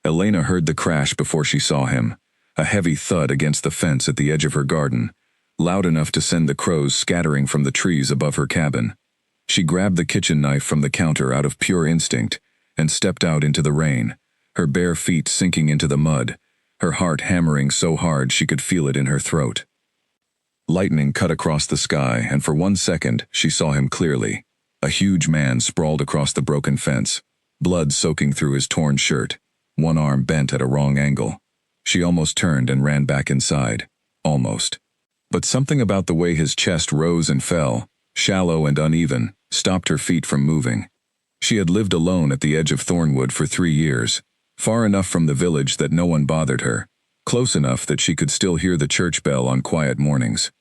Elena heard the crash before she saw him, a heavy thud against the fence at the edge of her garden, loud enough to send the crows scattering from the trees above her cabin. She grabbed the kitchen knife from the counter out of pure instinct and stepped out into the rain, her bare feet sinking into the mud, her heart hammering so hard she could feel it in her throat. Lightning cut across the sky, and for 1 second she saw him clearly. A huge man sprawled across the broken fence, blood soaking through his torn shirt, one arm bent at a wrong angle. She almost turned and ran back inside. Almost. But something about the way his chest rose and fell, shallow and uneven, stopped her feet from moving. She had lived alone at the edge of Thornwood for 3 years, far enough from the village that no one bothered her, close enough that she could still hear the church bell on quiet mornings.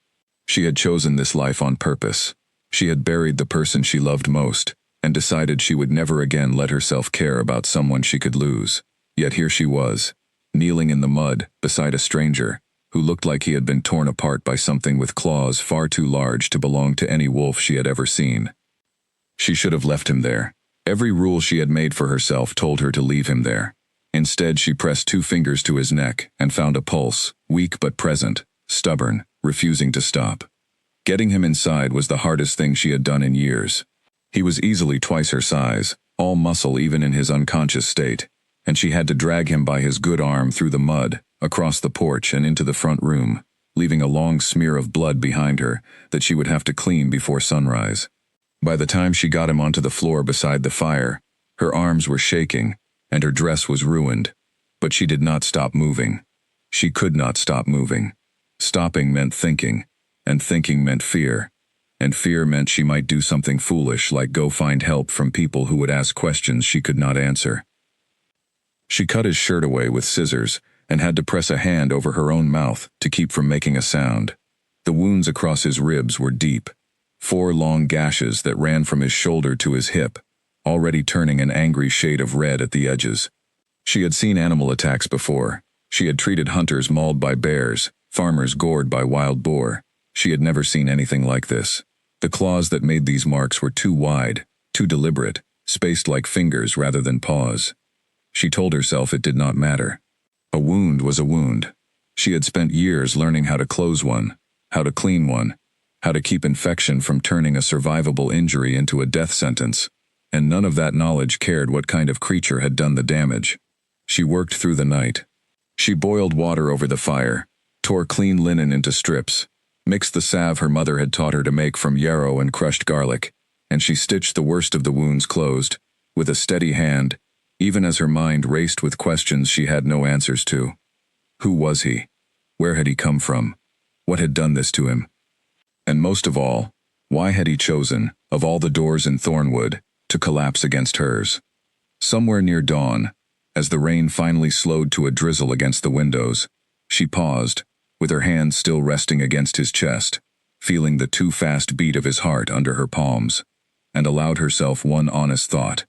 She had chosen this life on purpose. She had buried the person she loved most, and decided she would never again let herself care about someone she could lose. Yet here she was, kneeling in the mud beside a stranger, who looked like he had been torn apart by something with claws far too large to belong to any wolf she had ever seen. She should have left him there. Every rule she had made for herself told her to leave him there. Instead, she pressed 2 fingers to his neck and found a pulse, weak but present, stubborn, refusing to stop. Getting him inside was the hardest thing she had done in years. He was easily twice her size, all muscle even in his unconscious state, and she had to drag him by his good arm through the mud, across the porch and into the front room, leaving a long smear of blood behind her that she would have to clean before sunrise. By the time she got him onto the floor beside the fire, her arms were shaking and her dress was ruined, but she did not stop moving. She could not stop moving. Stopping meant thinking, and thinking meant fear, and fear meant she might do something foolish like go find help from people who would ask questions she could not answer. She cut his shirt away with scissors and had to press a hand over her own mouth to keep from making a sound. The wounds across his ribs were deep, 4 long gashes that ran from his shoulder to his hip, already turning an angry shade of red at the edges. She had seen animal attacks before. She had treated hunters mauled by bears, farmers gored by wild boar. She had never seen anything like this. The claws that made these marks were too wide, too deliberate, spaced like fingers rather than paws. She told herself it did not matter. A wound was a wound. She had spent years learning how to close one, how to clean one, how to keep infection from turning a survivable injury into a death sentence, and none of that knowledge cared what kind of creature had done the damage. She worked through the night. She boiled water over the fire, tore clean linen into strips, mixed the salve her mother had taught her to make from yarrow and crushed garlic, and she stitched the worst of the wounds closed, with a steady hand, even as her mind raced with questions she had no answers to. Who was he? Where had he come from? What had done this to him? And most of all, why had he chosen, of all the doors in Thornwood, to collapse against hers? Somewhere near dawn, as the rain finally slowed to a drizzle against the windows, she paused, with her hands still resting against his chest, feeling the too fast beat of his heart under her palms, and allowed herself one honest thought.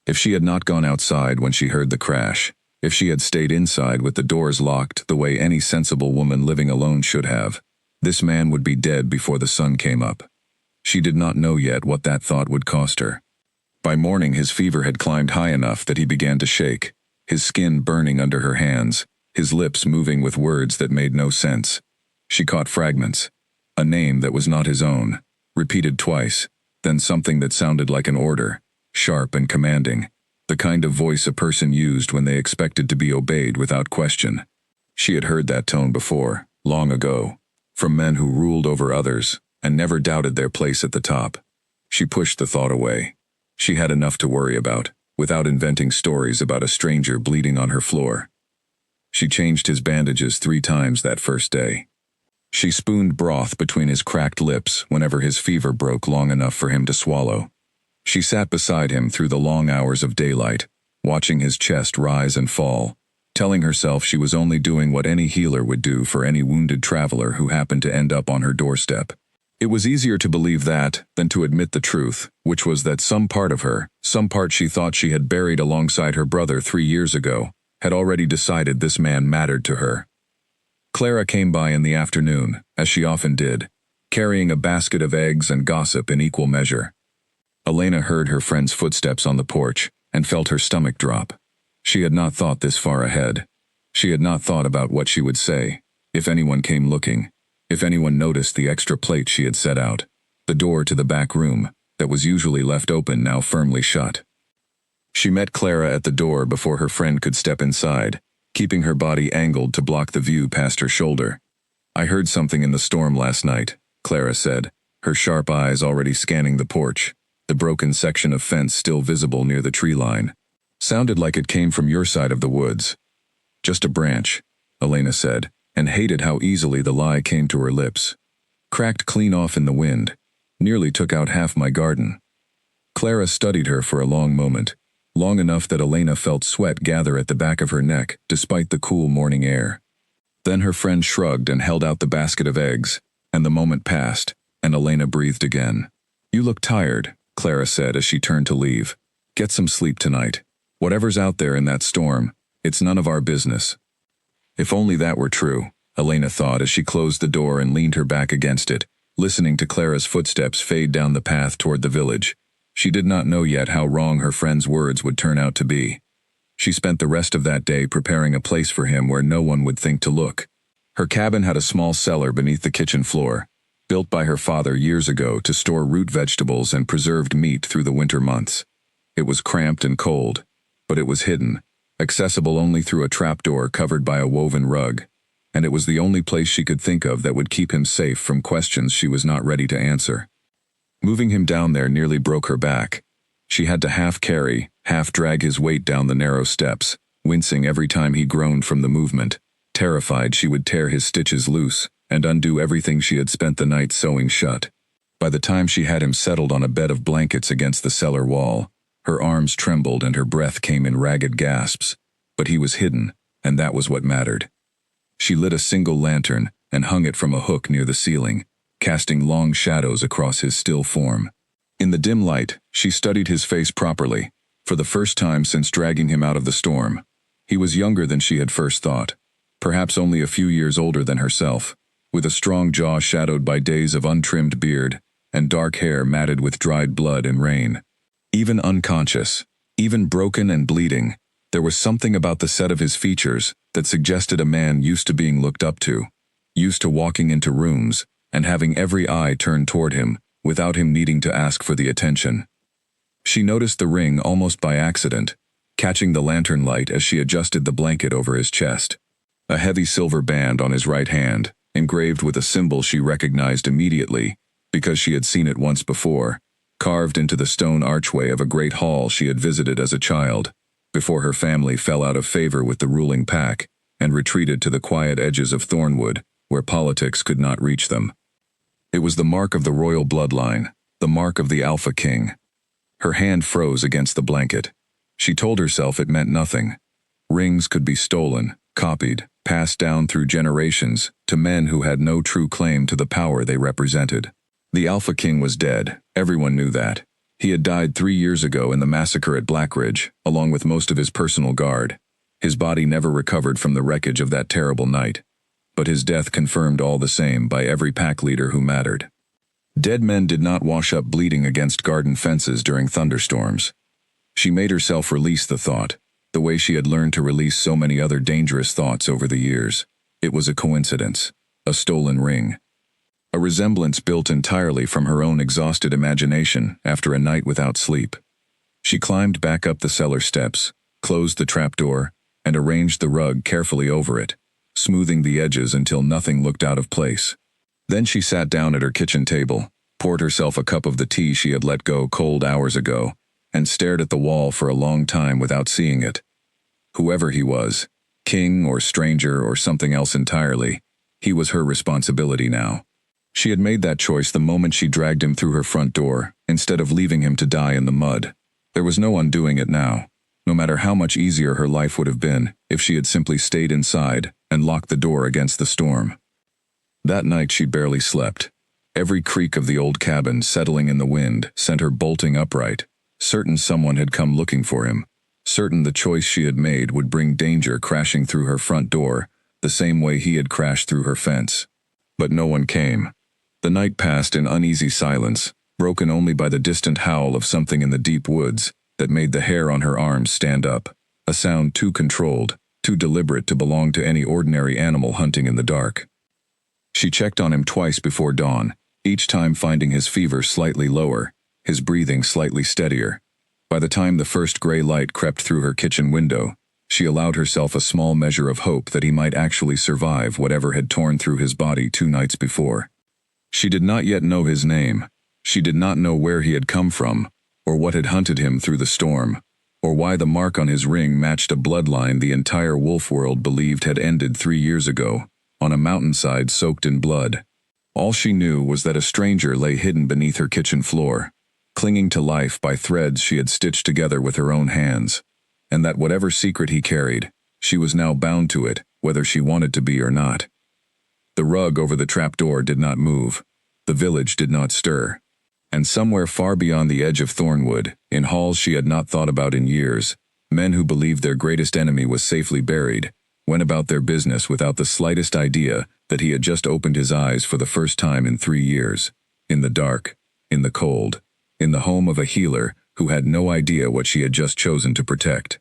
If she had not gone outside when she heard the crash, if she had stayed inside with the doors locked the way any sensible woman living alone should have, this man would be dead before the sun came up. She did not know yet what that thought would cost her. By morning his fever had climbed high enough that he began to shake, his skin burning under her hands, his lips moving with words that made no sense. She caught fragments. A name that was not his own, repeated twice, then something that sounded like an order, sharp and commanding, the kind of voice a person used when they expected to be obeyed without question. She had heard that tone before, long ago, from men who ruled over others and never doubted their place at the top. She pushed the thought away. She had enough to worry about, without inventing stories about a stranger bleeding on her floor. She changed his bandages 3 times that first day. She spooned broth between his cracked lips whenever his fever broke long enough for him to swallow. She sat beside him through the long hours of daylight, watching his chest rise and fall, telling herself she was only doing what any healer would do for any wounded traveler who happened to end up on her doorstep. It was easier to believe that than to admit the truth, which was that some part of her, some part she thought she had buried alongside her brother 3 years ago, had already decided this man mattered to her. Clara came by in the afternoon, as she often did, carrying a basket of eggs and gossip in equal measure. Elena heard her friend's footsteps on the porch and felt her stomach drop. She had not thought this far ahead. She had not thought about what she would say, if anyone came looking, if anyone noticed the extra plate she had set out, the door to the back room, that was usually left open now firmly shut. She met Clara at the door before her friend could step inside, keeping her body angled to block the view past her shoulder. "I heard something in the storm last night," Clara said, her sharp eyes already scanning the porch, the broken section of fence still visible near the tree line. "Sounded like it came from your side of the woods." "Just a branch," Elena said, and hated how easily the lie came to her lips. "Cracked clean off in the wind. Nearly took out half my garden." Clara studied her for a long moment, long enough that Elena felt sweat gather at the back of her neck despite the cool morning air. Then her friend shrugged and held out the basket of eggs, and the moment passed, and Elena breathed again. "You look tired," Clara said as she turned to leave. "Get some sleep tonight. Whatever's out there in that storm, it's none of our business." If only that were true, Elena thought as she closed the door and leaned her back against it, listening to Clara's footsteps fade down the path toward the village. She did not know yet how wrong her friend's words would turn out to be. She spent the rest of that day preparing a place for him where no one would think to look. Her cabin had a small cellar beneath the kitchen floor, built by her father years ago to store root vegetables and preserved meat through the winter months. It was cramped and cold, but it was hidden, accessible only through a trapdoor covered by a woven rug, and it was the only place she could think of that would keep him safe from questions she was not ready to answer. Moving him down there nearly broke her back. She had to half carry, half drag his weight down the narrow steps, wincing every time he groaned from the movement, terrified she would tear his stitches loose and undo everything she had spent the night sewing shut. By the time she had him settled on a bed of blankets against the cellar wall, her arms trembled and her breath came in ragged gasps, but he was hidden, and that was what mattered. She lit a single lantern and hung it from a hook near the ceiling, casting long shadows across his still form. In the dim light, she studied his face properly, for the first time since dragging him out of the storm. He was younger than she had first thought, perhaps only a few years older than herself, with a strong jaw shadowed by days of untrimmed beard, and dark hair matted with dried blood and rain. Even unconscious, even broken and bleeding, there was something about the set of his features that suggested a man used to being looked up to, used to walking into rooms and having every eye turned toward him without him needing to ask for the attention. She noticed the ring almost by accident, catching the lantern light as she adjusted the blanket over his chest. A heavy silver band on his right hand, engraved with a symbol she recognized immediately because she had seen it once before, carved into the stone archway of a great hall she had visited as a child, before her family fell out of favor with the ruling pack and retreated to the quiet edges of Thornwood, where politics could not reach them. It was the mark of the royal bloodline, the mark of the Alpha King. Her hand froze against the blanket. She told herself it meant nothing. Rings could be stolen, copied, passed down through generations to men who had no true claim to the power they represented. The Alpha King was dead, everyone knew that. He had died 3 years ago in the massacre at Blackridge, along with most of his personal guard. His body never recovered from the wreckage of that terrible night, but his death confirmed all the same by every pack leader who mattered. Dead men did not wash up bleeding against garden fences during thunderstorms. She made herself release the thought, the way she had learned to release so many other dangerous thoughts over the years. It was a coincidence, a stolen ring. A resemblance built entirely from her own exhausted imagination after a night without sleep. She climbed back up the cellar steps, closed the trapdoor, and arranged the rug carefully over it, smoothing the edges until nothing looked out of place. Then she sat down at her kitchen table, poured herself a cup of the tea she had let go cold hours ago, and stared at the wall for a long time without seeing it. Whoever he was, king or stranger or something else entirely, he was her responsibility now. She had made that choice the moment she dragged him through her front door, instead of leaving him to die in the mud. There was no undoing it now, no matter how much easier her life would have been if she had simply stayed inside and locked the door against the storm. That night she barely slept. Every creak of the old cabin settling in the wind sent her bolting upright, certain someone had come looking for him, certain the choice she had made would bring danger crashing through her front door the same way he had crashed through her fence. But no one came. The night passed in uneasy silence, broken only by the distant howl of something in the deep woods that made the hair on her arms stand up, a sound too controlled, too deliberate to belong to any ordinary animal hunting in the dark. She checked on him twice before dawn, each time finding his fever slightly lower, his breathing slightly steadier. By the time the first gray light crept through her kitchen window, she allowed herself a small measure of hope that he might actually survive whatever had torn through his body 2 nights before. She did not yet know his name. She did not know where he had come from, or what had hunted him through the storm, or why the mark on his ring matched a bloodline the entire wolf world believed had ended 3 years ago, on a mountainside soaked in blood. All she knew was that a stranger lay hidden beneath her kitchen floor, clinging to life by threads she had stitched together with her own hands, and that whatever secret he carried, she was now bound to it, whether she wanted to be or not. The rug over the trapdoor did not move. The village did not stir. And somewhere far beyond the edge of Thornwood, in halls she had not thought about in years, men who believed their greatest enemy was safely buried, went about their business without the slightest idea that he had just opened his eyes for the first time in 3 years, in the dark, in the cold, in the home of a healer who had no idea what she had just chosen to protect.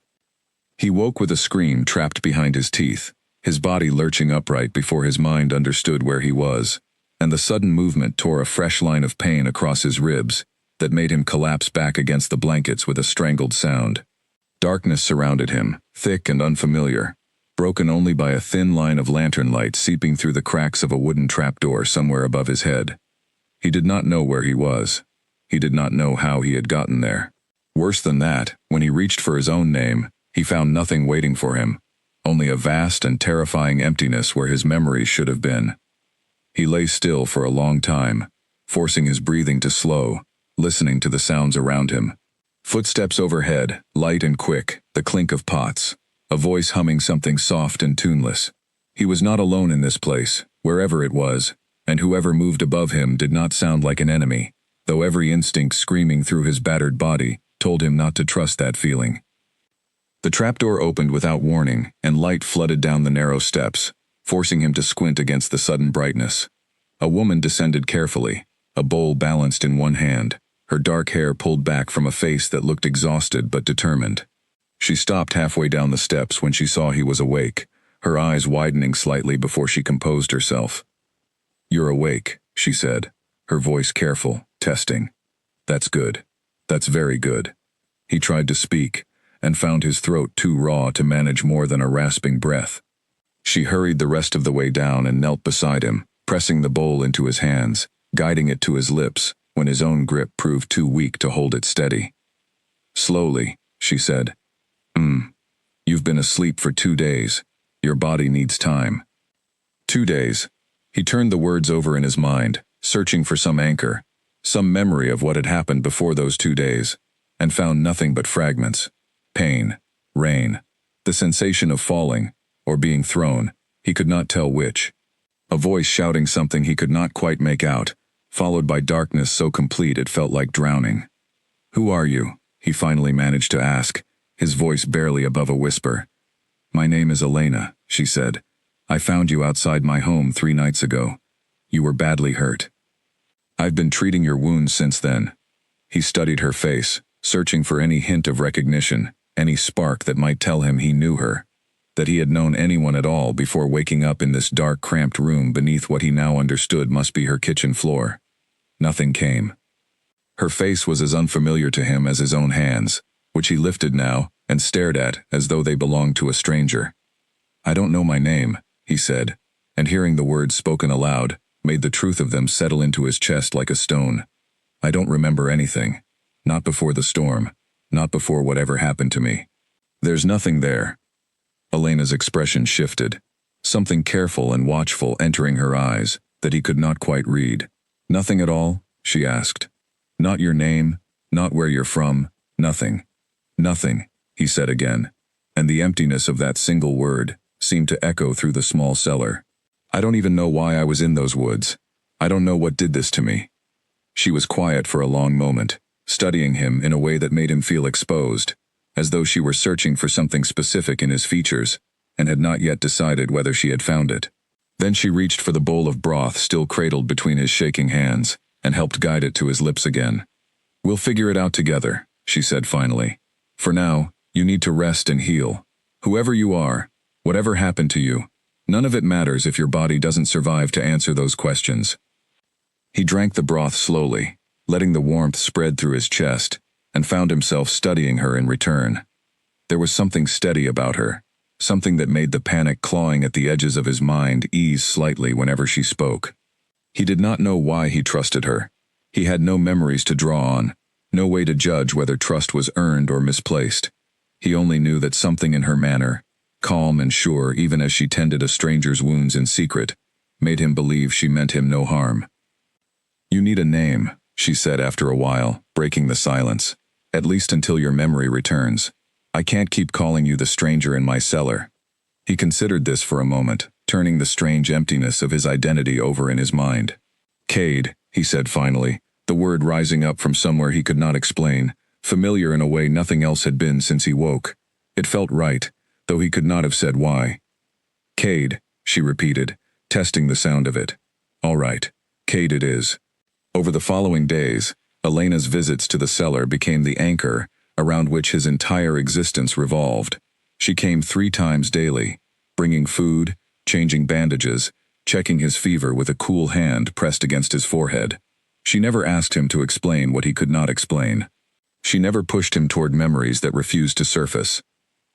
He woke with a scream trapped behind his teeth, his body lurching upright before his mind understood where he was, and the sudden movement tore a fresh line of pain across his ribs that made him collapse back against the blankets with a strangled sound. Darkness surrounded him, thick and unfamiliar, broken only by a thin line of lantern light seeping through the cracks of a wooden trapdoor somewhere above his head. He did not know where he was. He did not know how he had gotten there. Worse than that, when he reached for his own name, he found nothing waiting for him, only a vast and terrifying emptiness where his memories should have been. He lay still for a long time, forcing his breathing to slow, listening to the sounds around him. Footsteps overhead, light and quick, the clink of pots, a voice humming something soft and tuneless. He was not alone in this place, wherever it was, and whoever moved above him did not sound like an enemy, though every instinct screaming through his battered body told him not to trust that feeling. The trapdoor opened without warning, and light flooded down the narrow steps, forcing him to squint against the sudden brightness. A woman descended carefully, a bowl balanced in one hand, her dark hair pulled back from a face that looked exhausted but determined. She stopped halfway down the steps when she saw he was awake, her eyes widening slightly before she composed herself. "You're awake," she said, her voice careful, testing. "That's good. That's very good." He tried to speak, and found his throat too raw to manage more than a rasping breath. She hurried the rest of the way down and knelt beside him, pressing the bowl into his hands, guiding it to his lips when his own grip proved too weak to hold it steady. "Slowly," she said. You've been asleep for 2 days. Your body needs time." 2 days. He turned the words over in his mind, searching for some anchor, some memory of what had happened before those 2 days, and found nothing but fragments. Pain, rain, the sensation of falling, or being thrown, he could not tell which. A voice shouting something he could not quite make out, followed by darkness so complete it felt like drowning. "Who are you?" he finally managed to ask, his voice barely above a whisper. "My name is Elena," she said. "I found you outside my home 3 nights ago. You were badly hurt. I've been treating your wounds since then." He studied her face, searching for any hint of recognition, any spark that might tell him he knew her, that he had known anyone at all before waking up in this dark, cramped room beneath what he now understood must be her kitchen floor. Nothing came. Her face was as unfamiliar to him as his own hands, which he lifted now and stared at as though they belonged to a stranger. "I don't know my name," he said, and hearing the words spoken aloud, made the truth of them settle into his chest like a stone. "I don't remember anything. Not before the storm. Not before whatever happened to me." "There's nothing there." Elena's expression shifted, something careful and watchful entering her eyes that he could not quite read. "Nothing at all?" she asked. "Not your name, not where you're from, nothing." "Nothing," he said again, and the emptiness of that single word seemed to echo through the small cellar. "I don't even know why I was in those woods. I don't know what did this to me." She was quiet for a long moment, studying him in a way that made him feel exposed, as though she were searching for something specific in his features, and had not yet decided whether she had found it. Then she reached for the bowl of broth still cradled between his shaking hands, and helped guide it to his lips again. "We'll figure it out together," she said finally. "For now, You need to rest and heal. Whoever you are, whatever happened to you, none of it matters if your body doesn't survive to answer those questions. He drank the broth slowly, letting the warmth spread through his chest, and found himself studying her in return. There was something steady about her, something that made the panic clawing at the edges of his mind ease slightly whenever she spoke. He did not know why he trusted her. He had no memories to draw on, no way to judge whether trust was earned or misplaced. He only knew that something in her manner, calm and sure even as she tended a stranger's wounds in secret, made him believe she meant him no harm. "You need a name," she said after a while, breaking the silence. "At least until your memory returns. I can't keep calling you the stranger in my cellar." He considered this for a moment, turning the strange emptiness of his identity over in his mind. "Cade," he said finally, the word rising up from somewhere he could not explain, familiar in a way nothing else had been since he woke. It felt right, though he could not have said why. "Cade," she repeated, testing the sound of it. "All right, Cade it is." Over the following days, Elena's visits to the cellar became the anchor around which his entire existence revolved. She came 3 times daily, bringing food, changing bandages, checking his fever with a cool hand pressed against his forehead. She never asked him to explain what he could not explain. She never pushed him toward memories that refused to surface.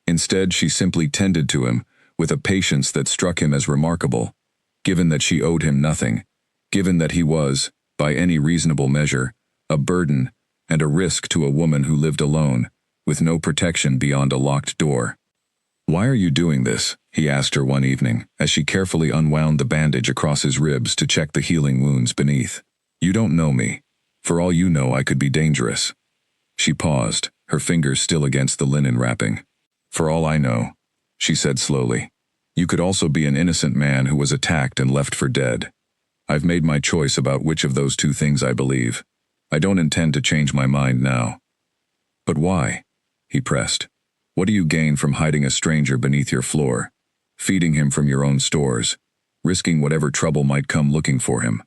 Instead, she simply tended to him with a patience that struck him as remarkable, given that she owed him nothing, given that he was, by any reasonable measure, a burden and a risk to a woman who lived alone, with no protection beyond a locked door. "Why are you doing this?" he asked her one evening, as she carefully unwound the bandage across his ribs to check the healing wounds beneath. "You don't know me. For all you know, I could be dangerous." She paused, her fingers still against the linen wrapping. "For all I know," she said slowly, "you could also be an innocent man who was attacked and left for dead. I've made my choice about which of those 2 things I believe. I don't intend to change my mind now." "But why?" he pressed. "What do you gain from hiding a stranger beneath your floor, feeding him from your own stores, risking whatever trouble might come looking for him?"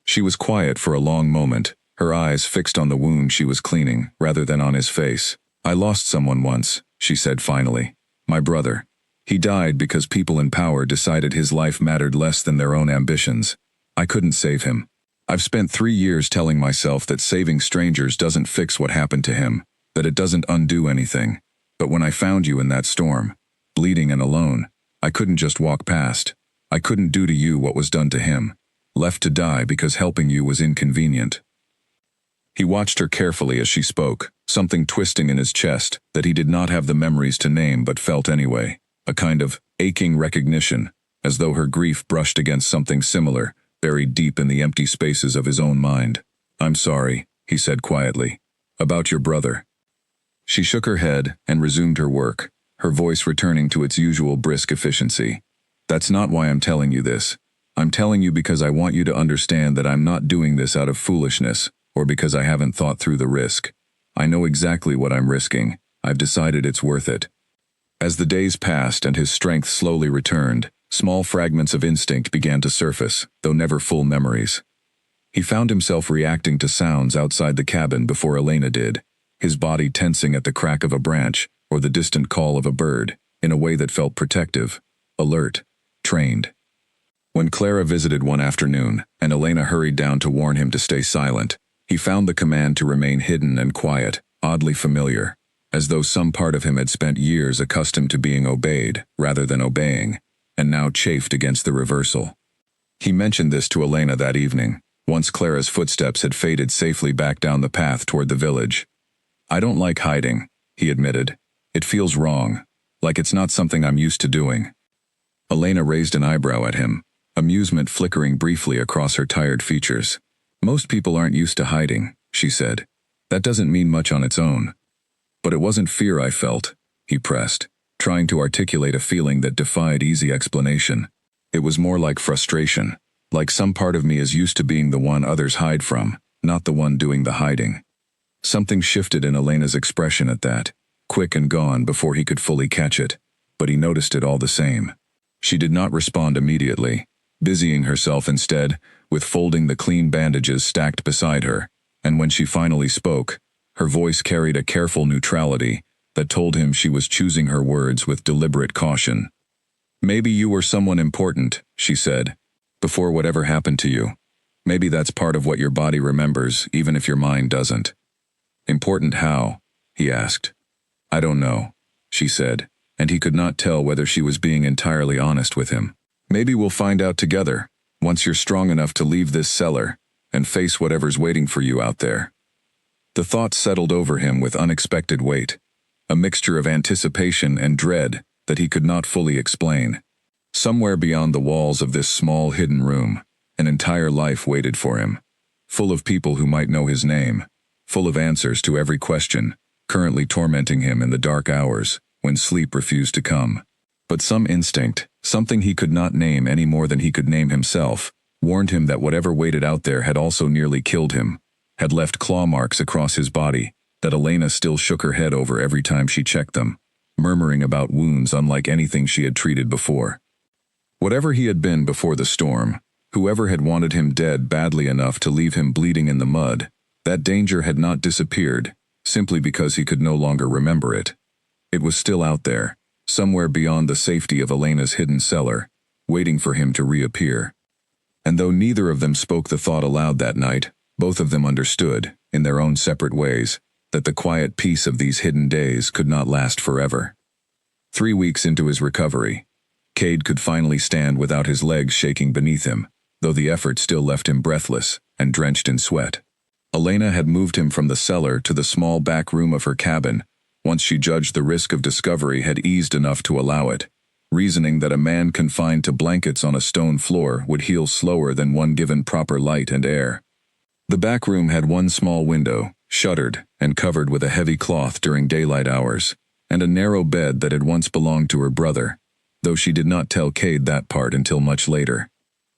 She was quiet for a long moment, her eyes fixed on the wound she was cleaning rather than on his face. "I lost someone once," she said finally. "My brother. He died because people in power decided his life mattered less than their own ambitions. I couldn't save him. I've spent 3 years telling myself that saving strangers doesn't fix what happened to him, that it doesn't undo anything. But when I found you in that storm, bleeding and alone, I couldn't just walk past. I couldn't do to you what was done to him, left to die because helping you was inconvenient." He watched her carefully as she spoke, something twisting in his chest that he did not have the memories to name but felt anyway, a kind of aching recognition, as though her grief brushed against something similar, buried deep in the empty spaces of his own mind. "I'm sorry," he said quietly. "About your brother." She shook her head and resumed her work, her voice returning to its usual brisk efficiency. "That's not why I'm telling you this. I'm telling you because I want you to understand that I'm not doing this out of foolishness, or because I haven't thought through the risk. I know exactly what I'm risking. I've decided it's worth it." As the days passed and his strength slowly returned, small fragments of instinct began to surface, though never full memories. He found himself reacting to sounds outside the cabin before Elena did, his body tensing at the crack of a branch or the distant call of a bird, in a way that felt protective, alert, trained. When Clara visited one afternoon, and Elena hurried down to warn him to stay silent, he found the command to remain hidden and quiet, oddly familiar, as though some part of him had spent years accustomed to being obeyed, rather than obeying, and now chafed against the reversal. He mentioned this to Elena that evening, once Clara's footsteps had faded safely back down the path toward the village. "I don't like hiding," he admitted. "It feels wrong, like it's not something I'm used to doing." Elena raised an eyebrow at him, amusement flickering briefly across her tired features. "Most people aren't used to hiding," she said. "That doesn't mean much on its own." "But it wasn't fear I felt," he pressed, trying to articulate a feeling that defied easy explanation. "It was more like frustration, like some part of me is used to being the one others hide from, not the one doing the hiding." Something shifted in Elena's expression at that, quick and gone before he could fully catch it, but he noticed it all the same. She did not respond immediately, busying herself instead with folding the clean bandages stacked beside her, and when she finally spoke, her voice carried a careful neutrality, that told him she was choosing her words with deliberate caution. "Maybe you were someone important," she said, "before whatever happened to you. Maybe that's part of what your body remembers, even if your mind doesn't." "Important how?" he asked. "I don't know," she said, and he could not tell whether she was being entirely honest with him. "Maybe we'll find out together, once you're strong enough to leave this cellar and face whatever's waiting for you out there." The thought settled over him with unexpected weight, a mixture of anticipation and dread that he could not fully explain. Somewhere beyond the walls of this small hidden room, an entire life waited for him, full of people who might know his name, full of answers to every question, currently tormenting him in the dark hours when sleep refused to come. But some instinct, something he could not name any more than he could name himself, warned him that whatever waited out there had also nearly killed him, had left claw marks across his body, that Elena still shook her head over every time she checked them, murmuring about wounds unlike anything she had treated before. Whatever he had been before the storm, whoever had wanted him dead badly enough to leave him bleeding in the mud, that danger had not disappeared, simply because he could no longer remember it. It was still out there, somewhere beyond the safety of Elena's hidden cellar, waiting for him to reappear. And though neither of them spoke the thought aloud that night, both of them understood, in their own separate ways, that the quiet peace of these hidden days could not last forever. 3 weeks into his recovery, Cade could finally stand without his legs shaking beneath him, though the effort still left him breathless and drenched in sweat. Elena had moved him from the cellar to the small back room of her cabin, once she judged the risk of discovery had eased enough to allow it, reasoning that a man confined to blankets on a stone floor would heal slower than one given proper light and air. The back room had one small window, shuttered and covered with a heavy cloth during daylight hours, and a narrow bed that had once belonged to her brother, though she did not tell Cade that part until much later.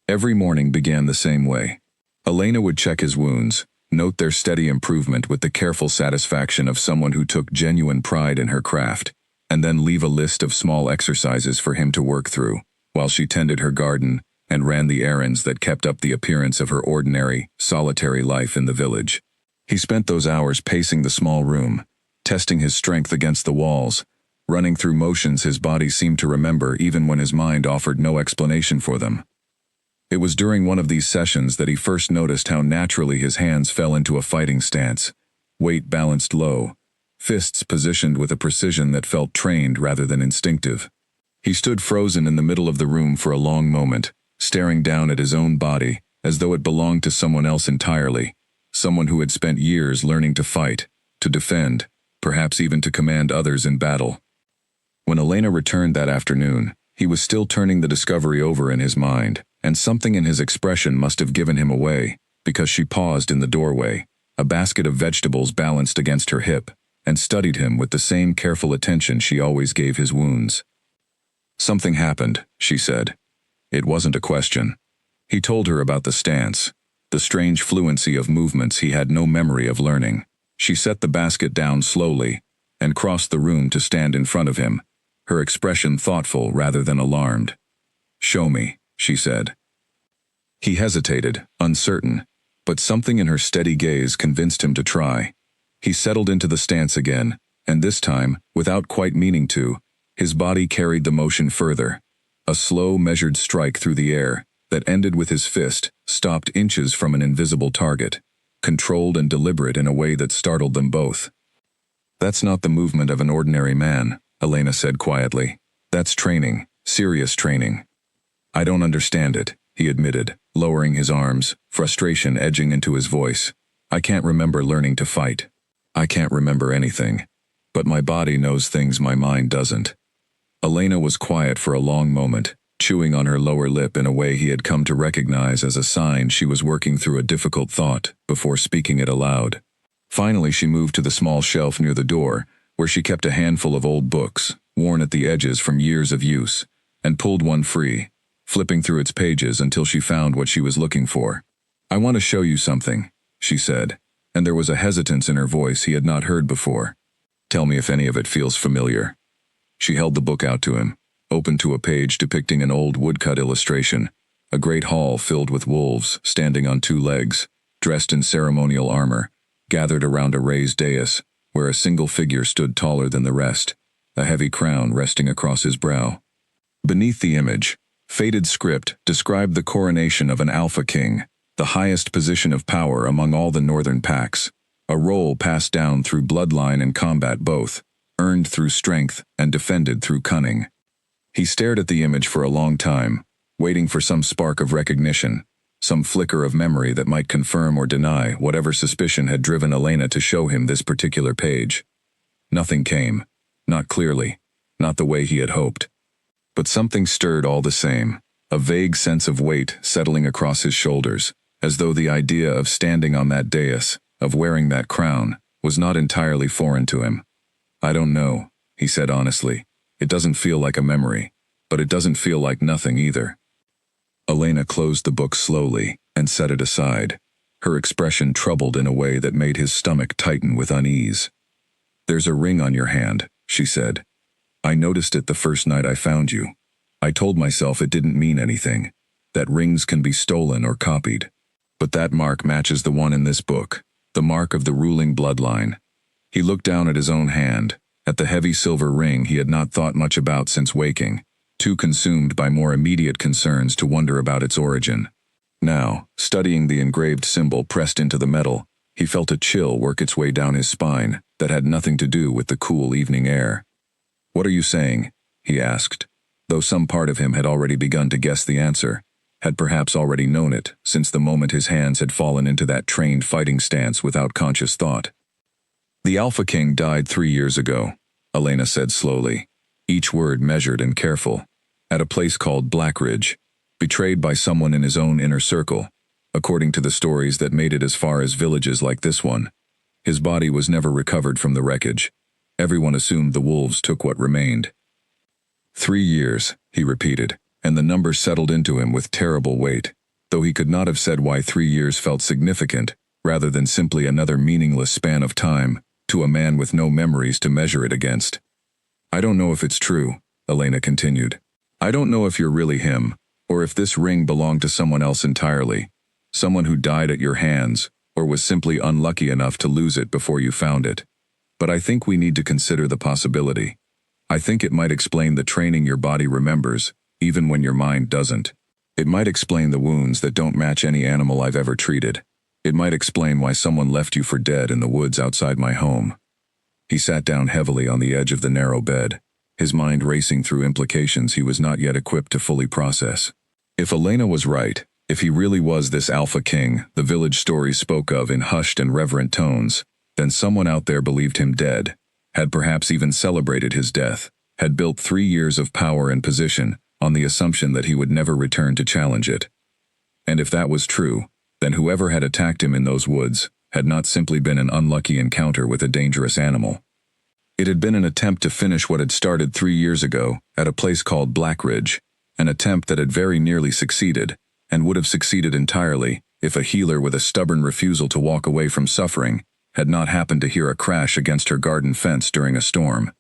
Every morning began the same way. Elena would check his wounds, note their steady improvement with the careful satisfaction of someone who took genuine pride in her craft, and then leave a list of small exercises for him to work through, while she tended her garden and ran the errands that kept up the appearance of her ordinary, solitary life in the village. He spent those hours pacing the small room, testing his strength against the walls, running through motions his body seemed to remember even when his mind offered no explanation for them. It was during one of these sessions that he first noticed how naturally his hands fell into a fighting stance, weight balanced low, fists positioned with a precision that felt trained rather than instinctive. He stood frozen in the middle of the room for a long moment, staring down at his own body as though it belonged to someone else entirely, someone who had spent years learning to fight, to defend, perhaps even to command others in battle. When Elena returned that afternoon, he was still turning the discovery over in his mind, and something in his expression must have given him away, because she paused in the doorway, a basket of vegetables balanced against her hip, and studied him with the same careful attention she always gave his wounds. "Something happened," she said. It wasn't a question. He told her about the stance, the strange fluency of movements he had no memory of learning. She set the basket down slowly and crossed the room to stand in front of him, her expression thoughtful rather than alarmed. "Show me," she said. He hesitated, uncertain, but something in her steady gaze convinced him to try. He settled into the stance again, and this time, without quite meaning to, his body carried the motion further. A slow, measured strike through the air that ended with his fist, stopped inches from an invisible target, controlled and deliberate in a way that startled them both. "That's not the movement of an ordinary man," Elena said quietly. "That's training, serious training." "I don't understand it," he admitted, lowering his arms, frustration edging into his voice. "I can't remember learning to fight. I can't remember anything. But my body knows things my mind doesn't." Elena was quiet for a long moment, chewing on her lower lip in a way he had come to recognize as a sign she was working through a difficult thought before speaking it aloud. Finally, she moved to the small shelf near the door, where she kept a handful of old books, worn at the edges from years of use, and pulled one free, flipping through its pages until she found what she was looking for. "I want to show you something," she said, and there was a hesitance in her voice he had not heard before. "Tell me if any of it feels familiar." She held the book out to him, open to a page depicting an old woodcut illustration, a great hall filled with wolves standing on 2 legs, dressed in ceremonial armor, gathered around a raised dais, where a single figure stood taller than the rest, a heavy crown resting across his brow. Beneath the image, faded script described the coronation of an Alpha King, the highest position of power among all the northern packs, a role passed down through bloodline and combat both, earned through strength and defended through cunning. He stared at the image for a long time, waiting for some spark of recognition, some flicker of memory that might confirm or deny whatever suspicion had driven Elena to show him this particular page. Nothing came, not clearly, not the way he had hoped. But something stirred all the same, a vague sense of weight settling across his shoulders, as though the idea of standing on that dais, of wearing that crown, was not entirely foreign to him. "I don't know," he said honestly. "It doesn't feel like a memory, but it doesn't feel like nothing either." Elena closed the book slowly and set it aside, her expression troubled in a way that made his stomach tighten with unease. "There's a ring on your hand," she said. "I noticed it the first night I found you. I told myself it didn't mean anything, that rings can be stolen or copied. But that mark matches the one in this book, the mark of the ruling bloodline." He looked down at his own hand, at the heavy silver ring he had not thought much about since waking, too consumed by more immediate concerns to wonder about its origin. Now, studying the engraved symbol pressed into the metal, he felt a chill work its way down his spine that had nothing to do with the cool evening air. "What are you saying?" he asked, though some part of him had already begun to guess the answer, had perhaps already known it since the moment his hands had fallen into that trained fighting stance without conscious thought. "The Alpha King died 3 years ago," Elena said slowly, each word measured and careful, "at a place called Blackridge, betrayed by someone in his own inner circle, according to the stories that made it as far as villages like this one. His body was never recovered from the wreckage. Everyone assumed the wolves took what remained." 3 years, he repeated, and the number settled into him with terrible weight, though he could not have said why 3 years felt significant, rather than simply another meaningless span of time, to a man with no memories to measure it against. "I don't know if it's true," Elena continued. "I don't know if you're really him, or if this ring belonged to someone else entirely, someone who died at your hands, or was simply unlucky enough to lose it before you found it. But I think we need to consider the possibility. I think it might explain the training your body remembers, even when your mind doesn't. It might explain the wounds that don't match any animal I've ever treated. It might explain why someone left you for dead in the woods outside my home." He sat down heavily on the edge of the narrow bed, his mind racing through implications he was not yet equipped to fully process. If Elena was right, if he really was this Alpha King the village stories spoke of in hushed and reverent tones, then someone out there believed him dead, had perhaps even celebrated his death, had built 3 years of power and position on the assumption that he would never return to challenge it. And if that was true, then whoever had attacked him in those woods had not simply been an unlucky encounter with a dangerous animal. It had been an attempt to finish what had started 3 years ago at a place called Blackridge, an attempt that had very nearly succeeded, and would have succeeded entirely if a healer with a stubborn refusal to walk away from suffering had not happened to hear a crash against her garden fence during a storm.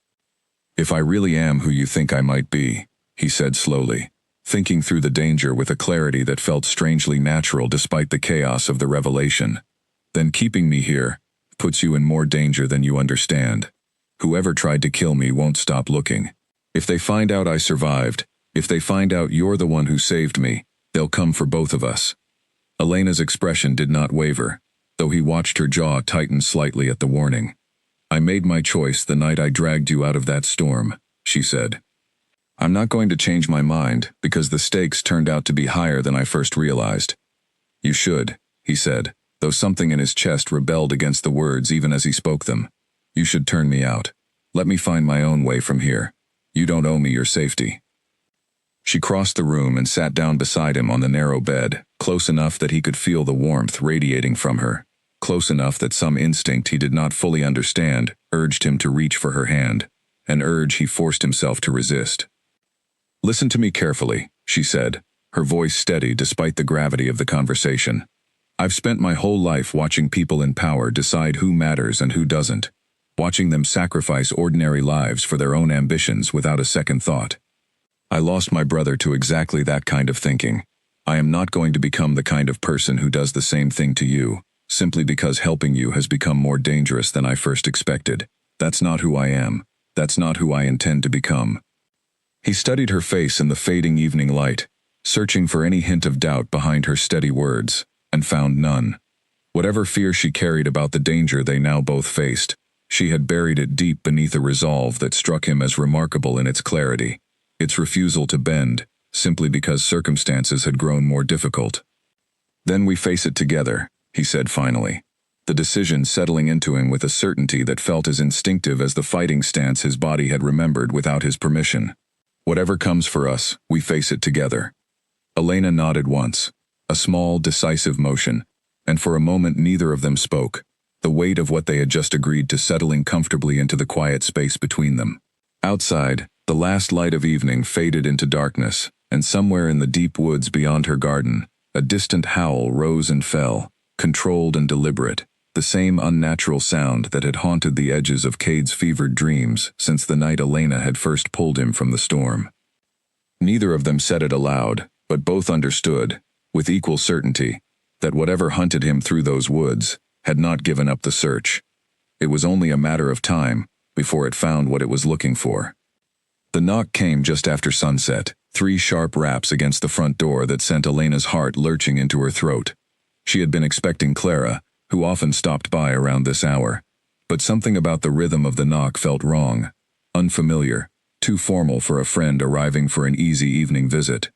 "If I really am who you think I might be," he said slowly, thinking through the danger with a clarity that felt strangely natural despite the chaos of the revelation, "then keeping me here puts you in more danger than you understand. Whoever tried to kill me won't stop looking. If they find out I survived, if they find out you're the one who saved me, they'll come for both of us." Elena's expression did not waver, though he watched her jaw tighten slightly at the warning. "I made my choice the night I dragged you out of that storm," she said. "I'm not going to change my mind because the stakes turned out to be higher than I first realized." "You should," he said, though something in his chest rebelled against the words even as he spoke them. "You should turn me out. Let me find my own way from here. You don't owe me your safety." She crossed the room and sat down beside him on the narrow bed, close enough that he could feel the warmth radiating from her, close enough that some instinct he did not fully understand urged him to reach for her hand, an urge he forced himself to resist. "Listen to me carefully," she said, her voice steady despite the gravity of the conversation. "I've spent my whole life watching people in power decide who matters and who doesn't, watching them sacrifice ordinary lives for their own ambitions without a second thought. I lost my brother to exactly that kind of thinking. I am not going to become the kind of person who does the same thing to you, simply because helping you has become more dangerous than I first expected. That's not who I am. That's not who I intend to become." He studied her face in the fading evening light, searching for any hint of doubt behind her steady words, and found none. Whatever fear she carried about the danger they now both faced, she had buried it deep beneath a resolve that struck him as remarkable in its clarity, its refusal to bend, simply because circumstances had grown more difficult. "Then we face it together," he said finally, the decision settling into him with a certainty that felt as instinctive as the fighting stance his body had remembered without his permission. "Whatever comes for us, we face it together." Elena nodded once, a small, decisive motion, and for a moment neither of them spoke, the weight of what they had just agreed to settling comfortably into the quiet space between them. Outside, the last light of evening faded into darkness, and somewhere in the deep woods beyond her garden, a distant howl rose and fell, controlled and deliberate, the same unnatural sound that had haunted the edges of Cade's fevered dreams since the night Elena had first pulled him from the storm. Neither of them said it aloud, but both understood, with equal certainty, that whatever hunted him through those woods had not given up the search. It was only a matter of time before it found what it was looking for. The knock came just after sunset, 3 sharp raps against the front door that sent Elena's heart lurching into her throat. She had been expecting Clara, who often stopped by around this hour, but something about the rhythm of the knock felt wrong, unfamiliar, too formal for a friend arriving for an easy evening visit.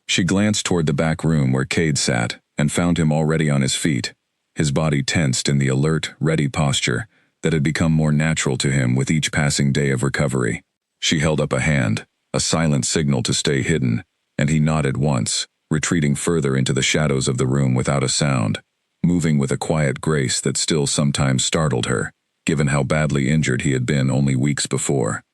She glanced toward the back room where Cade sat and found him already on his feet, his body tensed in the alert, ready posture that had become more natural to him with each passing day of recovery. She held up a hand, a silent signal to stay hidden, and he nodded once, retreating further into the shadows of the room without a sound, moving with a quiet grace that still sometimes startled her, given how badly injured he had been only weeks before.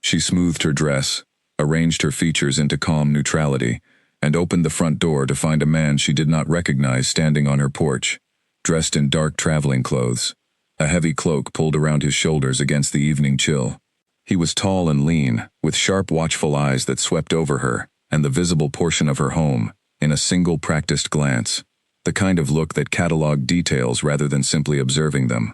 She smoothed her dress, arranged her features into calm neutrality, and opened the front door to find a man she did not recognize standing on her porch, dressed in dark traveling clothes, a heavy cloak pulled around his shoulders against the evening chill. He was tall and lean, with sharp, watchful eyes that swept over her and the visible portion of her home in a single practiced glance, the kind of look that catalogued details rather than simply observing them.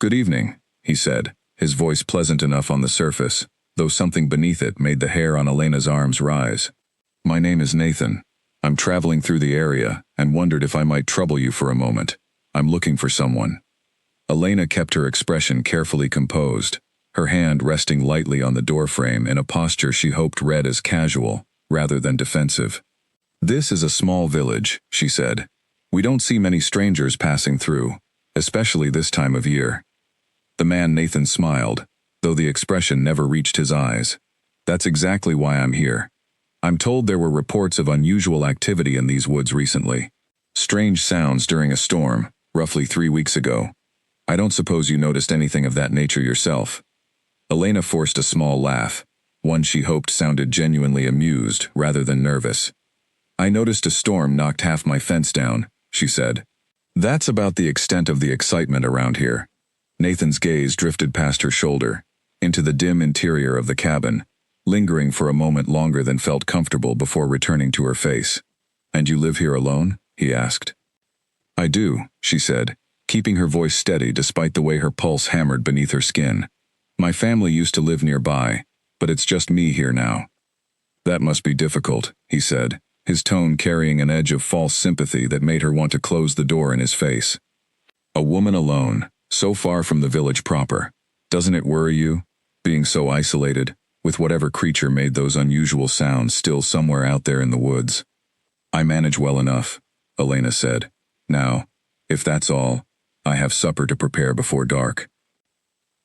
"Good evening," he said, his voice pleasant enough on the surface, though something beneath it made the hair on Elena's arms rise. "My name is Nathan. I'm traveling through the area and wondered if I might trouble you for a moment. I'm looking for someone." Elena kept her expression carefully composed, her hand resting lightly on the doorframe in a posture she hoped read as casual, rather than defensive. "This is a small village," she said. "We don't see many strangers passing through, especially this time of year." The man Nathan smiled, though the expression never reached his eyes. "That's exactly why I'm here. I'm told there were reports of unusual activity in these woods recently. Strange sounds during a storm, roughly 3 weeks ago. I don't suppose you noticed anything of that nature yourself." Elena forced a small laugh, one she hoped sounded genuinely amused rather than nervous. "I noticed a storm knocked half my fence down," she said. "That's about the extent of the excitement around here." Nathan's gaze drifted past her shoulder, into the dim interior of the cabin, lingering for a moment longer than felt comfortable before returning to her face. "And you live here alone?" he asked. "I do," she said, keeping her voice steady despite the way her pulse hammered beneath her skin. "My family used to live nearby, but it's just me here now." "That must be difficult," he said, his tone carrying an edge of false sympathy that made her want to close the door in his face. "A woman alone, so far from the village proper. Doesn't it worry you, being so isolated, with whatever creature made those unusual sounds still somewhere out there in the woods?" "I manage well enough," Elena said. "Now, if that's all, I have supper to prepare before dark."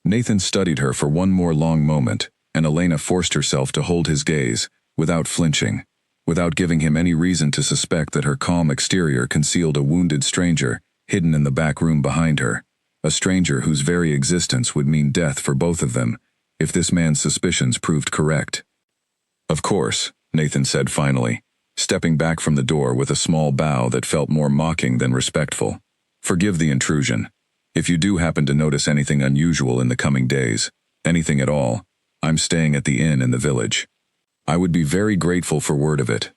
Nathan studied her for one more long moment, and Elena forced herself to hold his gaze, without flinching, without giving him any reason to suspect that her calm exterior concealed a wounded stranger hidden in the back room behind her, a stranger whose very existence would mean death for both of them, if this man's suspicions proved correct. "Of course," Nathan said finally, stepping back from the door with a small bow that felt more mocking than respectful. "Forgive the intrusion. If you do happen to notice anything unusual in the coming days, anything at all, I'm staying at the inn in the village. I would be very grateful for word of it."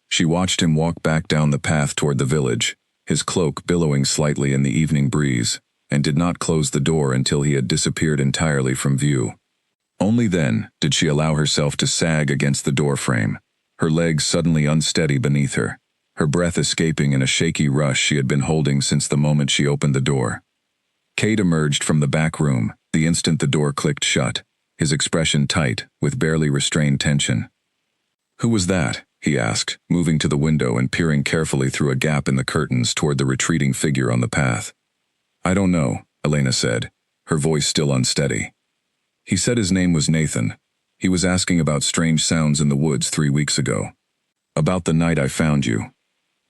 She watched him walk back down the path toward the village, his cloak billowing slightly in the evening breeze, and did not close the door until he had disappeared entirely from view. Only then did she allow herself to sag against the doorframe, her legs suddenly unsteady beneath her, her breath escaping in a shaky rush she had been holding since the moment she opened the door. Cade emerged from the back room the instant the door clicked shut, his expression tight, with barely restrained tension. "Who was that?" he asked, moving to the window and peering carefully through a gap in the curtains toward the retreating figure on the path. "I don't know," Elena said, her voice still unsteady. "He said his name was Nathan. He was asking about strange sounds in the woods 3 weeks ago. About the night I found you."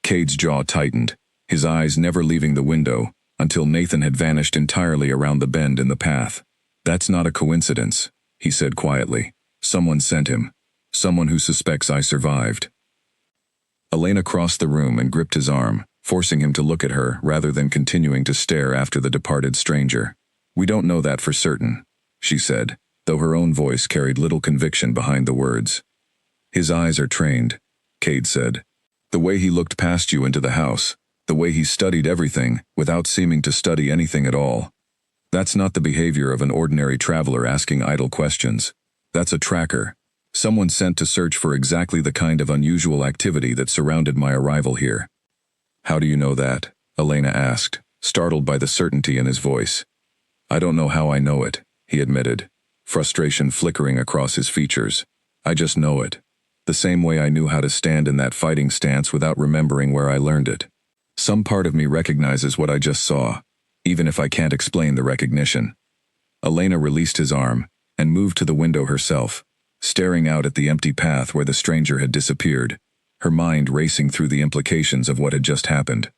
Cade's jaw tightened, his eyes never leaving the window until Nathan had vanished entirely around the bend in the path. "That's not a coincidence," he said quietly. "Someone sent him. Someone who suspects I survived." Elena crossed the room and gripped his arm, forcing him to look at her rather than continuing to stare after the departed stranger. "We don't know that for certain," she said, though her own voice carried little conviction behind the words. "His eyes are trained," Cade said. "The way he looked past you into the house, the way he studied everything without seeming to study anything at all. That's not the behavior of an ordinary traveler asking idle questions. That's a tracker. Someone sent to search for exactly the kind of unusual activity that surrounded my arrival here." "How do you know that?" Elena asked, startled by the certainty in his voice. "I don't know how I know it," he admitted, frustration flickering across his features. "I just know it. The same way I knew how to stand in that fighting stance without remembering where I learned it. Some part of me recognizes what I just saw, even if I can't explain the recognition." Elena released his arm and moved to the window herself, staring out at the empty path where the stranger had disappeared, her mind racing through the implications of what had just happened.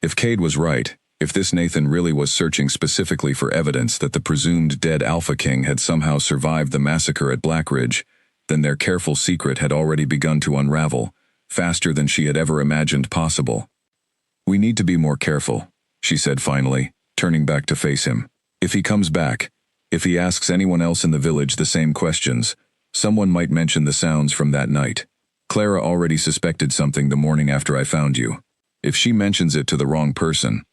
If Cade was right, if this Nathan really was searching specifically for evidence that the presumed dead Alpha King had somehow survived the massacre at Blackridge, then their careful secret had already begun to unravel, faster than she had ever imagined possible. "We need to be more careful," she said finally, turning back to face him. "If he comes back, if he asks anyone else in the village the same questions, someone might mention the sounds from that night. Clara already suspected something the morning after I found you. If she mentions it to the wrong person—"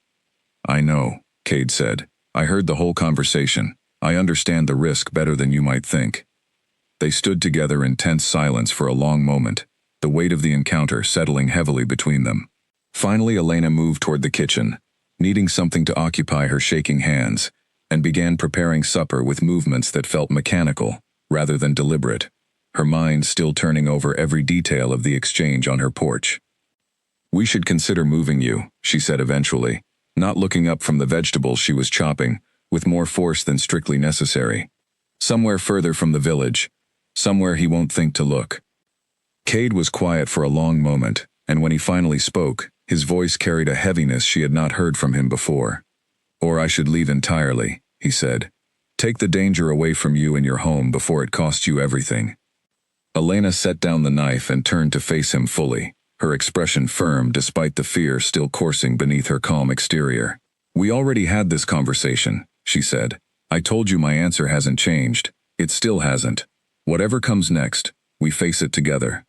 "I know," Cade said. "I heard the whole conversation. I understand the risk better than you might think." They stood together in tense silence for a long moment, the weight of the encounter settling heavily between them. Finally, Elena moved toward the kitchen, needing something to occupy her shaking hands, and began preparing supper with movements that felt mechanical rather than deliberate, her mind still turning over every detail of the exchange on her porch. "We should consider moving you," she said eventually, not looking up from the vegetables she was chopping, with more force than strictly necessary. "Somewhere further from the village, somewhere he won't think to look." Cade was quiet for a long moment, and when he finally spoke, his voice carried a heaviness she had not heard from him before. "Or I should leave entirely," he said. "Take the danger away from you and your home before it costs you everything." Elena set down the knife and turned to face him fully, her expression firm despite the fear still coursing beneath her calm exterior. "We already had this conversation," she said. "I told you my answer hasn't changed. It still hasn't. Whatever comes next, we face it together.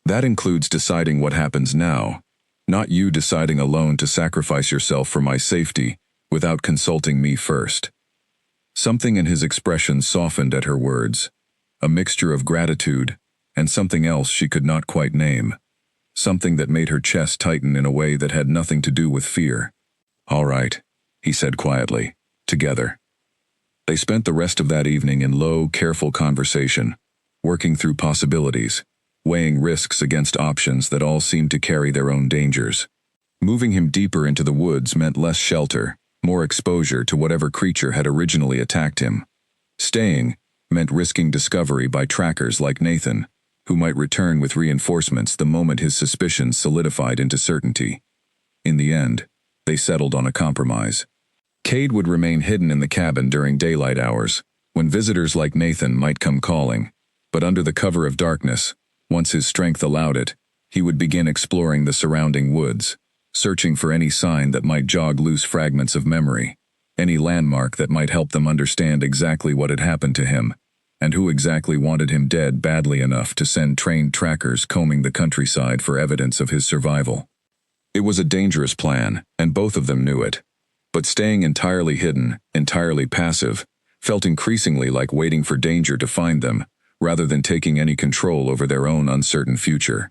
That includes deciding what happens now, not you deciding alone to sacrifice yourself for my safety without consulting me first." Something in his expression softened at her words, a mixture of gratitude and something else she could not quite name, something that made her chest tighten in a way that had nothing to do with fear. "All right," he said quietly, "together." They spent the rest of that evening in low, careful conversation, working through possibilities, weighing risks against options that all seemed to carry their own dangers. Moving him deeper into the woods meant less shelter, more exposure to whatever creature had originally attacked him. Staying meant risking discovery by trackers like Nathan, who might return with reinforcements the moment his suspicions solidified into certainty. In the end, they settled on a compromise. Cade would remain hidden in the cabin during daylight hours, when visitors like Nathan might come calling, but under the cover of darkness, once his strength allowed it, he would begin exploring the surrounding woods, searching for any sign that might jog loose fragments of memory, any landmark that might help them understand exactly what had happened to him, and who exactly wanted him dead badly enough to send trained trackers combing the countryside for evidence of his survival. It was a dangerous plan, and both of them knew it. But staying entirely hidden, entirely passive, felt increasingly like waiting for danger to find them, rather than taking any control over their own uncertain future.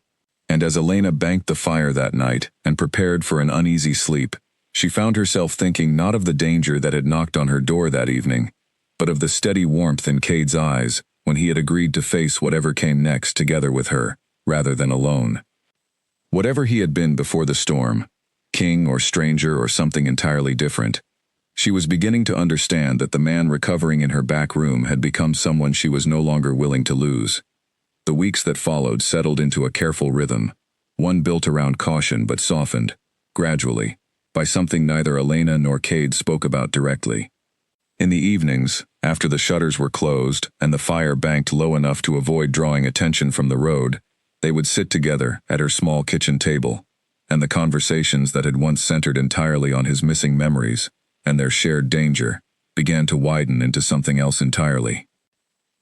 And as Elena banked the fire that night and prepared for an uneasy sleep, she found herself thinking not of the danger that had knocked on her door that evening, but of the steady warmth in Cade's eyes when he had agreed to face whatever came next together with her, rather than alone. Whatever he had been before the storm, king or stranger or something entirely different, she was beginning to understand that the man recovering in her back room had become someone she was no longer willing to lose. The weeks that followed settled into a careful rhythm, one built around caution but softened, gradually, by something neither Elena nor Cade spoke about directly. In the evenings, after the shutters were closed and the fire banked low enough to avoid drawing attention from the road, they would sit together at her small kitchen table, and the conversations that had once centered entirely on his missing memories and their shared danger began to widen into something else entirely.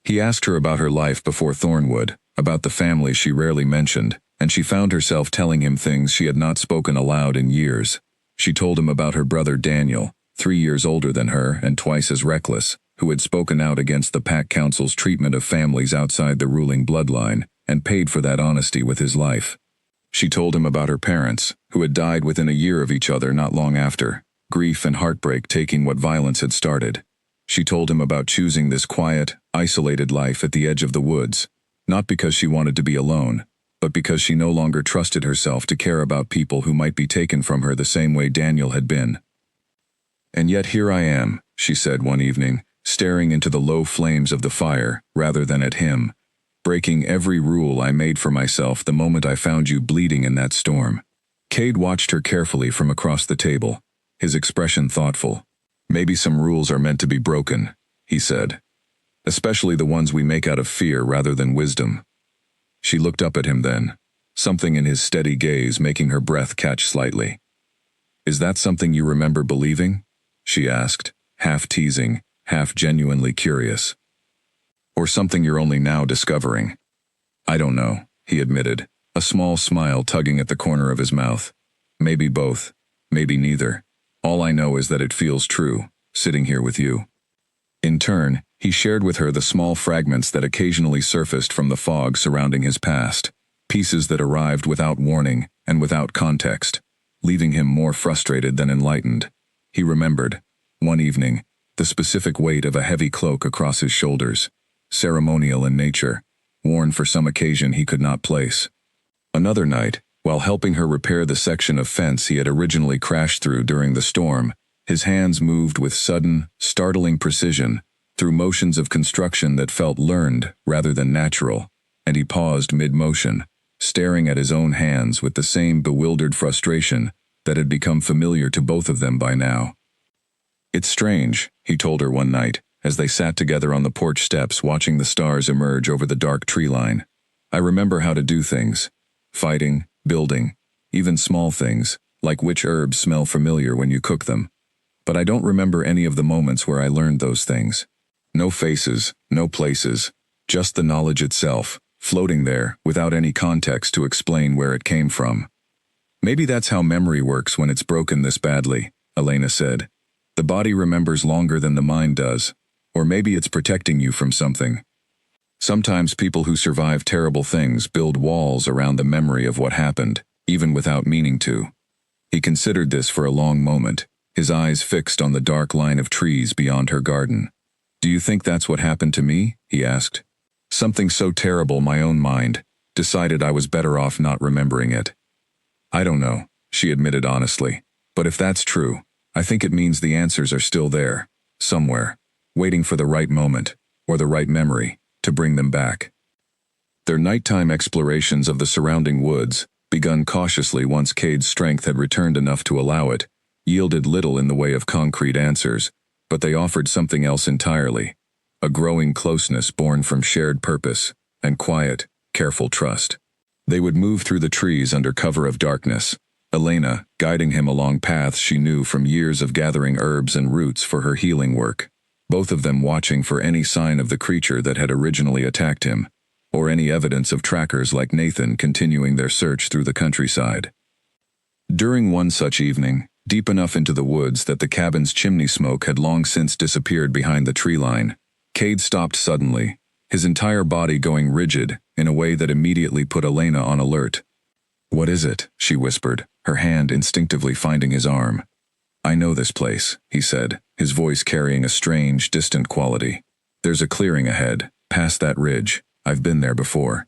He asked her about her life before Thornwood, about the family she rarely mentioned, and she found herself telling him things she had not spoken aloud in years. She told him about her brother Daniel, 3 years older than her and twice as reckless, who had spoken out against the Pack Council's treatment of families outside the ruling bloodline, and paid for that honesty with his life. She told him about her parents, who had died within a year of each other not long after, grief and heartbreak taking what violence had started. She told him about choosing this quiet, isolated life at the edge of the woods, not because she wanted to be alone, but because she no longer trusted herself to care about people who might be taken from her the same way Daniel had been. "And yet here I am," she said one evening, staring into the low flames of the fire rather than at him, "breaking every rule I made for myself the moment I found you bleeding in that storm." Cade watched her carefully from across the table, his expression thoughtful. "Maybe some rules are meant to be broken," he said. "Especially the ones we make out of fear rather than wisdom." She looked up at him then, something in his steady gaze making her breath catch slightly. "Is that something you remember believing?" she asked, half teasing, half genuinely curious. "Or something you're only now discovering?" "I don't know," he admitted, a small smile tugging at the corner of his mouth. "Maybe both, maybe neither. All I know is that it feels true, sitting here with you." In turn, he shared with her the small fragments that occasionally surfaced from the fog surrounding his past, pieces that arrived without warning and without context, leaving him more frustrated than enlightened. He remembered, one evening, the specific weight of a heavy cloak across his shoulders, ceremonial in nature, worn for some occasion he could not place. Another night, while helping her repair the section of fence he had originally crashed through during the storm, his hands moved with sudden, startling precision through motions of construction that felt learned rather than natural, and he paused mid-motion, staring at his own hands with the same bewildered frustration that had become familiar to both of them by now. "It's strange," he told her one night, as they sat together on the porch steps watching the stars emerge over the dark tree line. "I remember how to do things. Fighting, building, even small things, like which herbs smell familiar when you cook them. But I don't remember any of the moments where I learned those things. No faces, no places, just the knowledge itself, floating there without any context to explain where it came from." "Maybe that's how memory works when it's broken this badly," Elena said. "The body remembers longer than the mind does, or maybe it's protecting you from something. Sometimes people who survive terrible things build walls around the memory of what happened, even without meaning to." He considered this for a long moment, his eyes fixed on the dark line of trees beyond her garden. "Do you think that's what happened to me?" he asked. "Something so terrible my own mind decided I was better off not remembering it." "I don't know," she admitted honestly. "But if that's true, I think it means the answers are still there, somewhere, waiting for the right moment, or the right memory, to bring them back." Their nighttime explorations of the surrounding woods, begun cautiously once Cade's strength had returned enough to allow it, yielded little in the way of concrete answers, but they offered something else entirely, a growing closeness born from shared purpose and quiet, careful trust. They would move through the trees under cover of darkness, Elena guiding him along paths she knew from years of gathering herbs and roots for her healing work, both of them watching for any sign of the creature that had originally attacked him, or any evidence of trackers like Nathan continuing their search through the countryside. During one such evening, deep enough into the woods that the cabin's chimney smoke had long since disappeared behind the tree line, Cade stopped suddenly, his entire body going rigid in a way that immediately put Elena on alert. "What is it?" she whispered, her hand instinctively finding his arm. "I know this place," he said, his voice carrying a strange, distant quality. "There's a clearing ahead, past that ridge. I've been there before."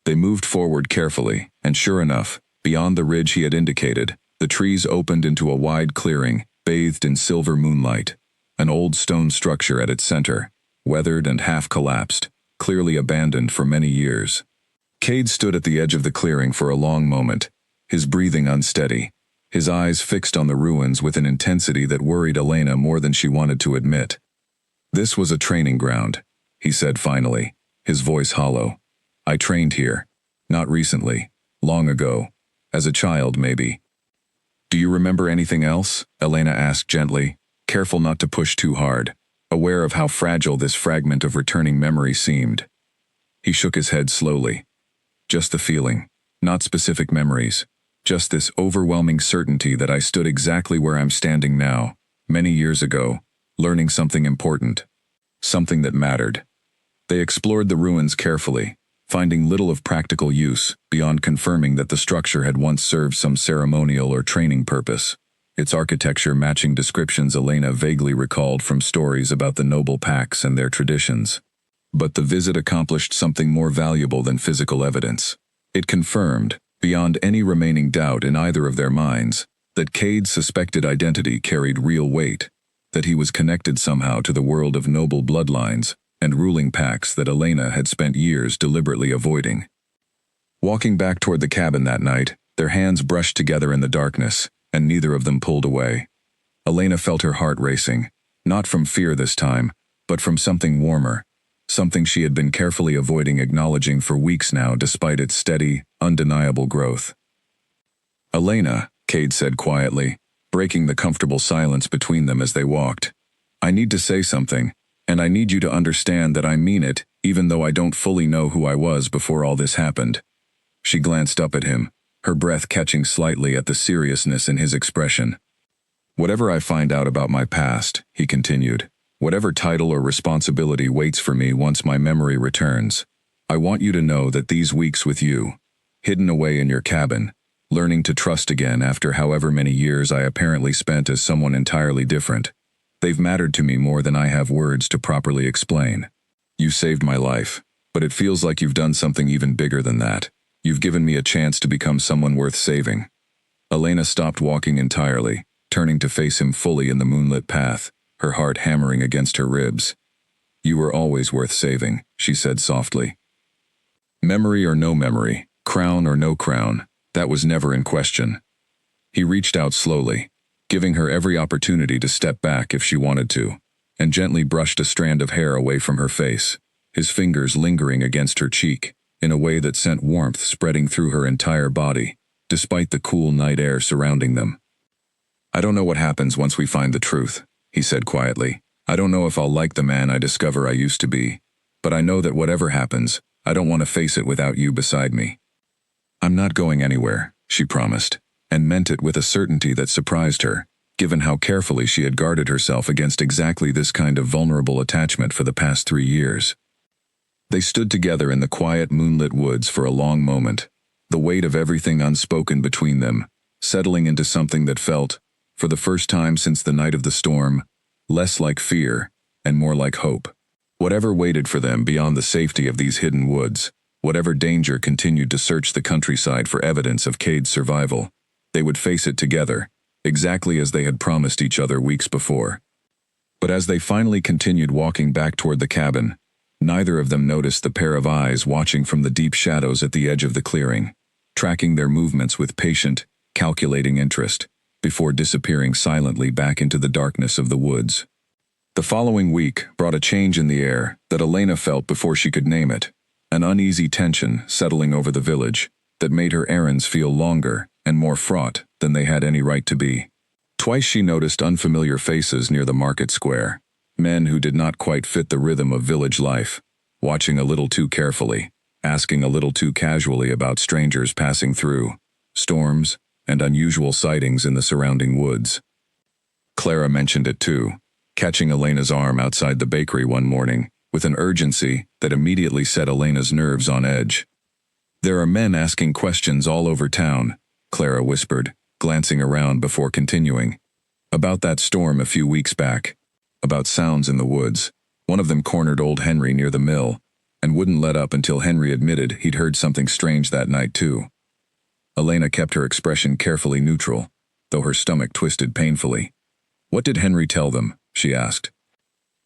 They moved forward carefully, and sure enough, beyond the ridge he had indicated, the trees opened into a wide clearing, bathed in silver moonlight. An old stone structure at its center, weathered and half-collapsed, clearly abandoned for many years. Cade stood at the edge of the clearing for a long moment, his breathing unsteady, his eyes fixed on the ruins with an intensity that worried Elena more than she wanted to admit. "This was a training ground," he said finally, his voice hollow. "I trained here. Not recently. Long ago. As a child, maybe." "Do you remember anything else?" Elena asked gently, careful not to push too hard, aware of how fragile this fragment of returning memory seemed. He shook his head slowly. "Just the feeling. Not specific memories. Just this overwhelming certainty that I stood exactly where I'm standing now, many years ago, learning something important. Something that mattered." They explored the ruins carefully, finding little of practical use beyond confirming that the structure had once served some ceremonial or training purpose, its architecture matching descriptions Elena vaguely recalled from stories about the noble packs and their traditions. But the visit accomplished something more valuable than physical evidence. It confirmed, beyond any remaining doubt in either of their minds, that Cade's suspected identity carried real weight, that he was connected somehow to the world of noble bloodlines and ruling packs that Elena had spent years deliberately avoiding. Walking back toward the cabin that night, their hands brushed together in the darkness, and neither of them pulled away. Elena felt her heart racing, not from fear this time, but from something warmer, something she had been carefully avoiding acknowledging for weeks now despite its steady, undeniable growth. "Elena," Cade said quietly, breaking the comfortable silence between them as they walked, "I need to say something. And I need you to understand that I mean it, even though I don't fully know who I was before all this happened." She glanced up at him, her breath catching slightly at the seriousness in his expression. "Whatever I find out about my past," he continued, "whatever title or responsibility waits for me once my memory returns, I want you to know that these weeks with you, hidden away in your cabin, learning to trust again after however many years I apparently spent as someone entirely different, they've mattered to me more than I have words to properly explain. You saved my life, but it feels like you've done something even bigger than that. You've given me a chance to become someone worth saving." Elena stopped walking entirely, turning to face him fully in the moonlit path, her heart hammering against her ribs. "You were always worth saving," she said softly. Memory or no memory, crown or no crown, that was never in question. He reached out slowly, giving her every opportunity to step back if she wanted to, and gently brushed a strand of hair away from her face, his fingers lingering against her cheek, in a way that sent warmth spreading through her entire body, despite the cool night air surrounding them. "I don't know what happens once we find the truth," he said quietly. "I don't know if I'll like the man I discover I used to be, but I know that whatever happens, I don't want to face it without you beside me." "I'm not going anywhere," she promised, and meant it with a certainty that surprised her, given how carefully she had guarded herself against exactly this kind of vulnerable attachment for the past 3 years. They stood together in the quiet moonlit woods for a long moment, the weight of everything unspoken between them, settling into something that felt, for the first time since the night of the storm, less like fear and more like hope. Whatever waited for them beyond the safety of these hidden woods, whatever danger continued to search the countryside for evidence of Cade's survival, they would face it together, exactly as they had promised each other weeks before. But as they finally continued walking back toward the cabin, neither of them noticed the pair of eyes watching from the deep shadows at the edge of the clearing, tracking their movements with patient, calculating interest, before disappearing silently back into the darkness of the woods. The following week brought a change in the air that Elena felt before she could name it, an uneasy tension settling over the village that made her errands feel longer and more fraught than they had any right to be. Twice she noticed unfamiliar faces near the market square, men who did not quite fit the rhythm of village life, watching a little too carefully, asking a little too casually about strangers passing through, storms, and unusual sightings in the surrounding woods. Clara mentioned it too, catching Elena's arm outside the bakery one morning with an urgency that immediately set Elena's nerves on edge. "There are men asking questions all over town," Clara whispered, glancing around before continuing. "About that storm a few weeks back. About sounds in the woods. One of them cornered old Henry near the mill, and wouldn't let up until Henry admitted he'd heard something strange that night too." Elena kept her expression carefully neutral, though her stomach twisted painfully. "What did Henry tell them?" she asked.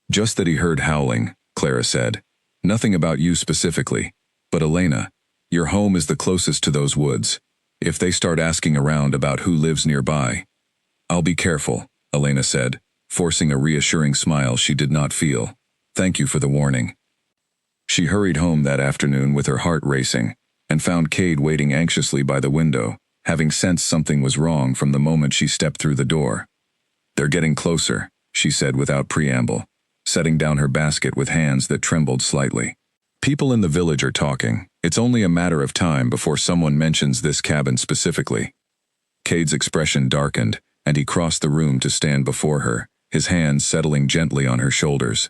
"Just that he heard howling," Clara said. "Nothing about you specifically. But Elena, your home is the closest to those woods. If they start asking around about who lives nearby—" "I'll be careful," Elena said, forcing a reassuring smile she did not feel. "Thank you for the warning." She hurried home that afternoon with her heart racing, and found Cade waiting anxiously by the window, having sensed something was wrong from the moment she stepped through the door. "They're getting closer," she said without preamble, setting down her basket with hands that trembled slightly. "People in the village are talking. It's only a matter of time before someone mentions this cabin specifically." Cade's expression darkened, and he crossed the room to stand before her, his hands settling gently on her shoulders.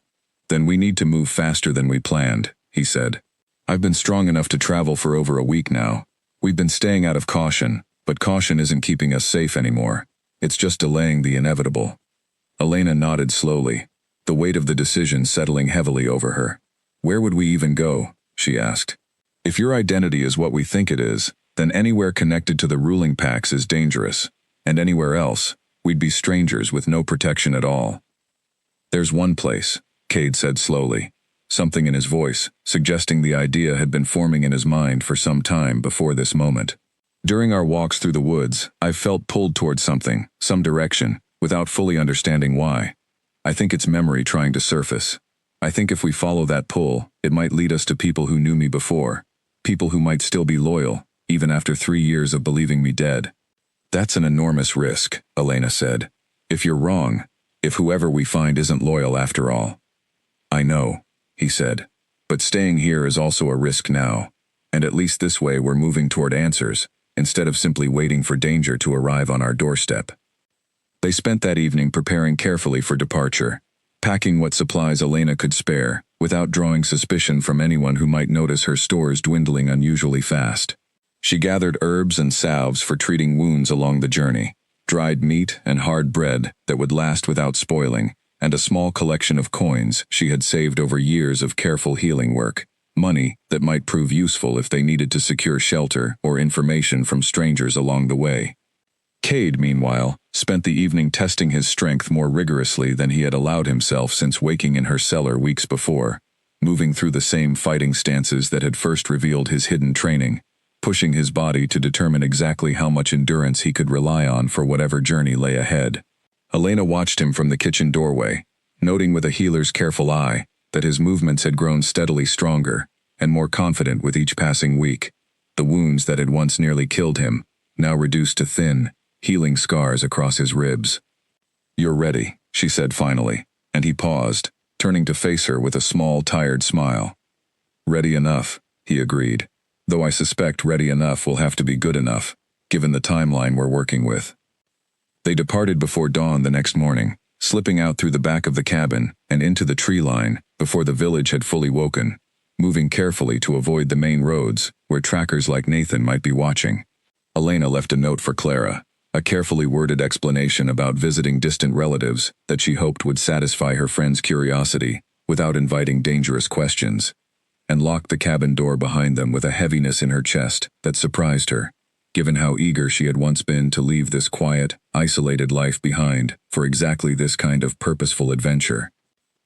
"Then we need to move faster than we planned," he said. "I've been strong enough to travel for over a week now. We've been staying out of caution, but caution isn't keeping us safe anymore. It's just delaying the inevitable." Elena nodded slowly, the weight of the decision settling heavily over her. "Where would we even go?" she asked. "If your identity is what we think it is, then anywhere connected to the ruling packs is dangerous, and anywhere else, we'd be strangers with no protection at all." "There's one place," Cade said slowly, something in his voice suggesting the idea had been forming in his mind for some time before this moment. "During our walks through the woods, I've felt pulled toward something, some direction, without fully understanding why. I think it's memory trying to surface. I think if we follow that pull, it might lead us to people who knew me before, people who might still be loyal, even after 3 years of believing me dead." "That's an enormous risk," Elena said. "If you're wrong, if whoever we find isn't loyal after all." "I know," he said, "but staying here is also a risk now, and at least this way we're moving toward answers, instead of simply waiting for danger to arrive on our doorstep." They spent that evening preparing carefully for departure, packing what supplies Elena could spare, without drawing suspicion from anyone who might notice her stores dwindling unusually fast. She gathered herbs and salves for treating wounds along the journey, dried meat and hard bread that would last without spoiling, and a small collection of coins she had saved over years of careful healing work, money that might prove useful if they needed to secure shelter or information from strangers along the way. Cade, meanwhile, spent the evening testing his strength more rigorously than he had allowed himself since waking in her cellar weeks before, moving through the same fighting stances that had first revealed his hidden training, pushing his body to determine exactly how much endurance he could rely on for whatever journey lay ahead. Elena watched him from the kitchen doorway, noting with a healer's careful eye that his movements had grown steadily stronger and more confident with each passing week. The wounds that had once nearly killed him, now reduced to thin, healing scars across his ribs. "You're ready," she said finally, and he paused, turning to face her with a small, tired smile. "Ready enough," he agreed, "though I suspect ready enough will have to be good enough, given the timeline we're working with." They departed before dawn the next morning, slipping out through the back of the cabin and into the tree line before the village had fully woken, moving carefully to avoid the main roads where trackers like Nathan might be watching. Elena left a note for Clara, a carefully worded explanation about visiting distant relatives that she hoped would satisfy her friend's curiosity without inviting dangerous questions, and locked the cabin door behind them with a heaviness in her chest that surprised her, given how eager she had once been to leave this quiet, isolated life behind for exactly this kind of purposeful adventure.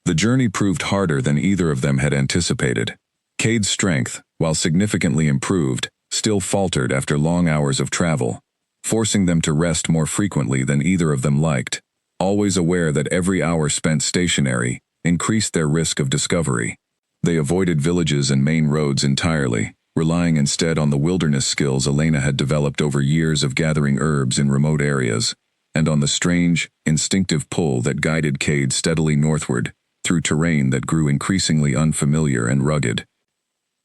The journey proved harder than either of them had anticipated. Cade's strength, while significantly improved, still faltered after long hours of travel, forcing them to rest more frequently than either of them liked, always aware that every hour spent stationary increased their risk of discovery. They avoided villages and main roads entirely, relying instead on the wilderness skills Elena had developed over years of gathering herbs in remote areas, and on the strange, instinctive pull that guided Cade steadily northward, through terrain that grew increasingly unfamiliar and rugged.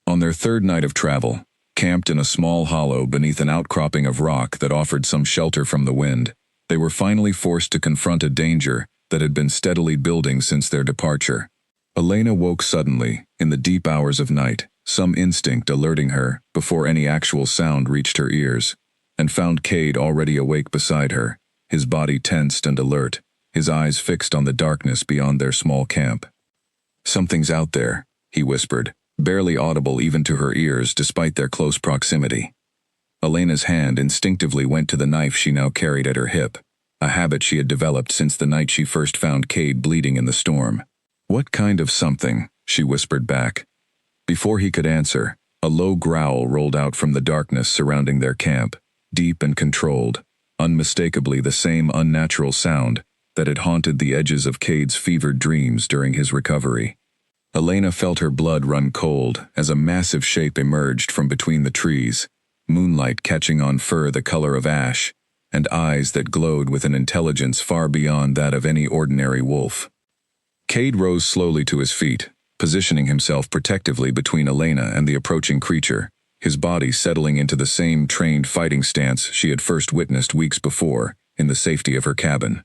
On their third night of travel, Camped in a small hollow beneath an outcropping of rock that offered some shelter from the wind, they were finally forced to confront a danger that had been steadily building since their departure. Elena woke suddenly, in the deep hours of night, some instinct alerting her before any actual sound reached her ears, and found Cade already awake beside her, his body tensed and alert, his eyes fixed on the darkness beyond their small camp. "Something's out there," he whispered, barely audible even to her ears despite their close proximity. Elena's hand instinctively went to the knife she now carried at her hip, a habit she had developed since the night she first found Cade bleeding in the storm. "What kind of something?" she whispered back. Before he could answer, a low growl rolled out from the darkness surrounding their camp, deep and controlled, unmistakably the same unnatural sound that had haunted the edges of Cade's fevered dreams during his recovery. Elena felt her blood run cold as a massive shape emerged from between the trees, moonlight catching on fur the color of ash, and eyes that glowed with an intelligence far beyond that of any ordinary wolf. Cade rose slowly to his feet, positioning himself protectively between Elena and the approaching creature, his body settling into the same trained fighting stance she had first witnessed weeks before, in the safety of her cabin.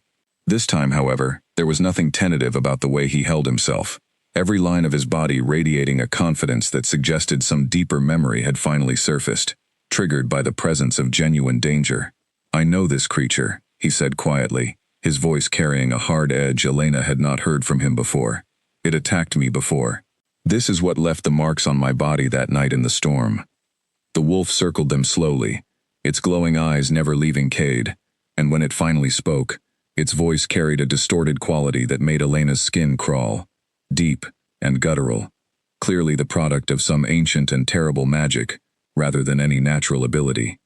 This time, however, there was nothing tentative about the way he held himself, every line of his body radiating a confidence that suggested some deeper memory had finally surfaced, triggered by the presence of genuine danger. "I know this creature," he said quietly, his voice carrying a hard edge Elena had not heard from him before. "It attacked me before. This is what left the marks on my body that night in the storm." The wolf circled them slowly, its glowing eyes never leaving Cade, and when it finally spoke, its voice carried a distorted quality that made Elena's skin crawl, deep and guttural, clearly the product of some ancient and terrible magic, rather than any natural ability.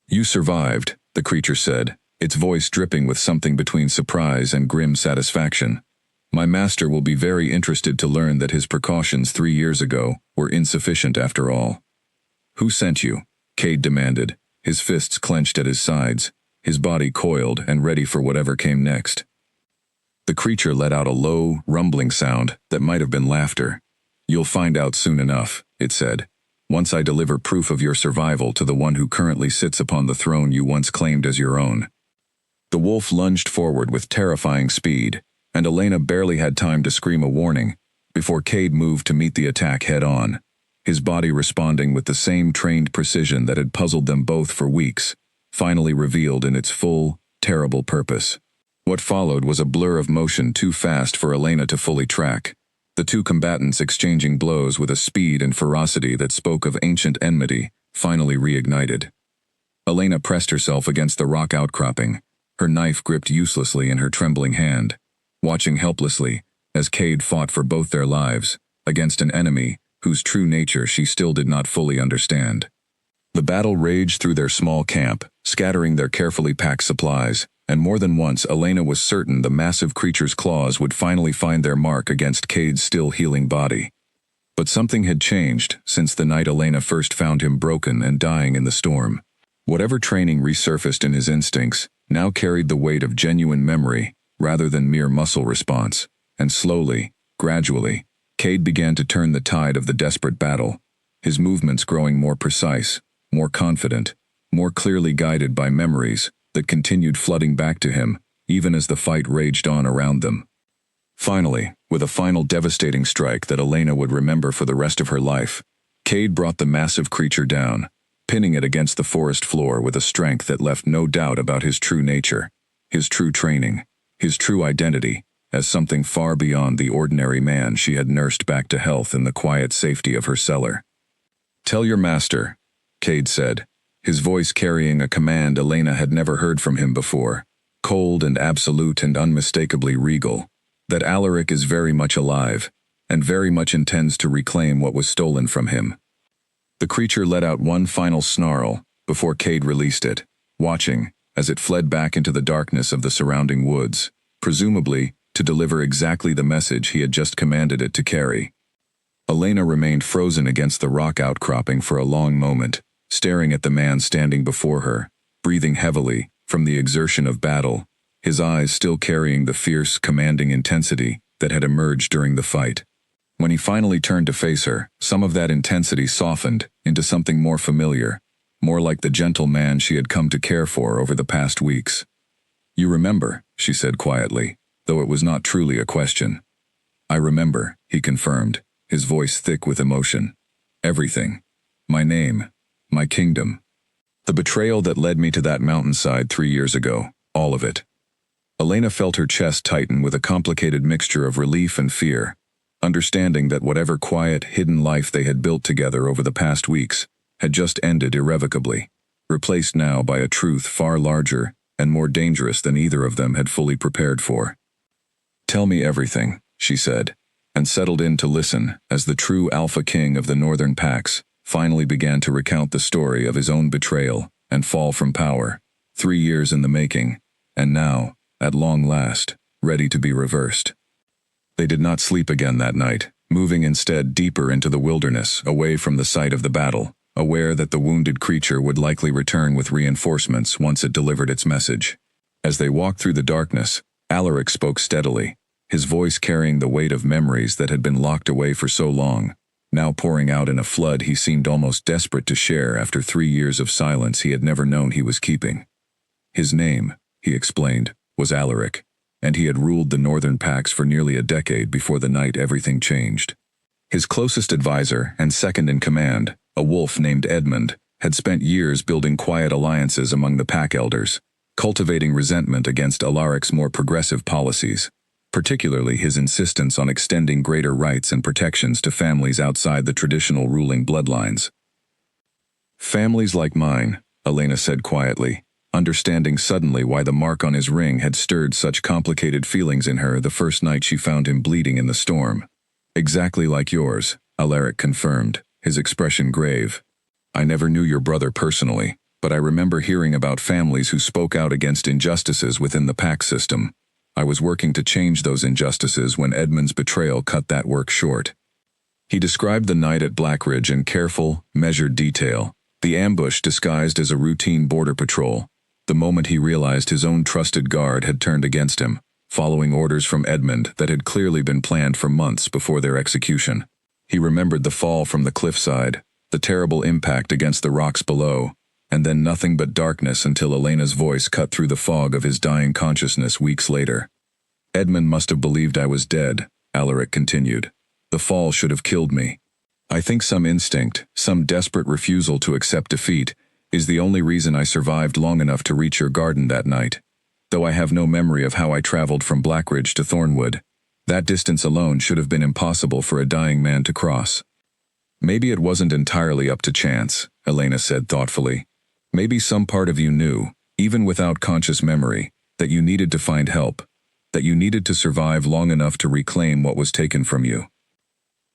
"You survived," the creature said, its voice dripping with something between surprise and grim satisfaction. "My master will be very interested to learn that his precautions 3 years ago were insufficient after all." "Who sent you?" Cade demanded, his fists clenched at his sides, his body coiled and ready for whatever came next. The creature let out a low, rumbling sound that might have been laughter. "You'll find out soon enough," it said, "once I deliver proof of your survival to the one who currently sits upon the throne you once claimed as your own." The wolf lunged forward with terrifying speed, and Elena barely had time to scream a warning before Cade moved to meet the attack head-on, his body responding with the same trained precision that had puzzled them both for weeks, finally revealed in its full, terrible purpose. What followed was a blur of motion too fast for Elena to fully track, the two combatants exchanging blows with a speed and ferocity that spoke of ancient enmity, finally reignited. Elena pressed herself against the rock outcropping, her knife gripped uselessly in her trembling hand, watching helplessly as Cade fought for both their lives against an enemy whose true nature she still did not fully understand. The battle raged through their small camp, scattering their carefully packed supplies, and more than once Elena was certain the massive creature's claws would finally find their mark against Cade's still healing body. But something had changed since the night Elena first found him broken and dying in the storm. Whatever training resurfaced in his instincts now carried the weight of genuine memory rather than mere muscle response, and slowly, gradually, Cade began to turn the tide of the desperate battle, his movements growing more precise, more confident, more clearly guided by memories that continued flooding back to him, even as the fight raged on around them. Finally, with a final devastating strike that Elena would remember for the rest of her life, Cade brought the massive creature down, pinning it against the forest floor with a strength that left no doubt about his true nature, his true training, his true identity, as something far beyond the ordinary man she had nursed back to health in the quiet safety of her cellar. "Tell your master," Cade said, his voice carrying a command Elena had never heard from him before, cold and absolute and unmistakably regal, that Alaric is very much alive, and very much intends to reclaim what was stolen from him. The creature let out one final snarl before Cade released it, watching as it fled back into the darkness of the surrounding woods, presumably to deliver exactly the message he had just commanded it to carry. Elena remained frozen against the rock outcropping for a long moment, staring at the man standing before her, breathing heavily from the exertion of battle, his eyes still carrying the fierce, commanding intensity that had emerged during the fight. When he finally turned to face her, some of that intensity softened into something more familiar, more like the gentle man she had come to care for over the past weeks. "You remember," she said quietly, though it was not truly a question. "I remember," he confirmed, his voice thick with emotion. "Everything. My name. My kingdom. The betrayal that led me to that mountainside 3 years ago. All of it." Elena felt her chest tighten with a complicated mixture of relief and fear, understanding that whatever quiet, hidden life they had built together over the past weeks had just ended irrevocably, replaced now by a truth far larger and more dangerous than either of them had fully prepared for. "Tell me everything," she said, and settled in to listen as the true alpha king of the Northern Pax finally began to recount the story of his own betrayal and fall from power, 3 years in the making, and now, at long last, ready to be reversed. They did not sleep again that night, moving instead deeper into the wilderness, away from the site of the battle, aware that the wounded creature would likely return with reinforcements once it delivered its message. As they walked through the darkness, Alaric spoke steadily, his voice carrying the weight of memories that had been locked away for so long, now pouring out in a flood he seemed almost desperate to share after 3 years of silence he had never known he was keeping. His name, he explained, was Alaric, and he had ruled the Northern Pax for nearly a decade before the night everything changed. His closest advisor and second in command, a wolf named Edmund, had spent years building quiet alliances among the pack elders, cultivating resentment against Alaric's more progressive policies, particularly his insistence on extending greater rights and protections to families outside the traditional ruling bloodlines. "Families like mine," Elena said quietly, understanding suddenly why the mark on his ring had stirred such complicated feelings in her the first night she found him bleeding in the storm. "Exactly like yours," Alaric confirmed, his expression grave. "I never knew your brother personally, but I remember hearing about families who spoke out against injustices within the pack system. I was working to change those injustices when Edmund's betrayal cut that work short." He described the night at Blackridge in careful, measured detail, the ambush disguised as a routine border patrol, the moment he realized his own trusted guard had turned against him, following orders from Edmund that had clearly been planned for months before their execution. He remembered the fall from the cliffside, the terrible impact against the rocks below, and then nothing but darkness until Elena's voice cut through the fog of his dying consciousness weeks later. "Edmund must have believed I was dead," Alaric continued. "The fall should have killed me. I think some instinct, some desperate refusal to accept defeat, is the only reason I survived long enough to reach your garden that night. Though I have no memory of how I traveled from Blackridge to Thornwood, that distance alone should have been impossible for a dying man to cross." "Maybe it wasn't entirely up to chance," Elena said thoughtfully. "Maybe some part of you knew, even without conscious memory, that you needed to find help, that you needed to survive long enough to reclaim what was taken from you."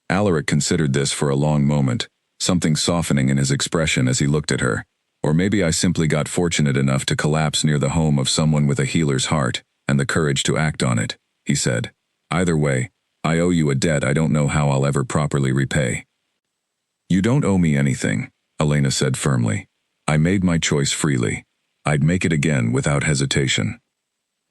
Alaric considered this for a long moment, something softening in his expression as he looked at her. "Or maybe I simply got fortunate enough to collapse near the home of someone with a healer's heart, and the courage to act on it," he said. "Either way, I owe you a debt I don't know how I'll ever properly repay." "You don't owe me anything," Elena said firmly. "I made my choice freely. I'd make it again without hesitation."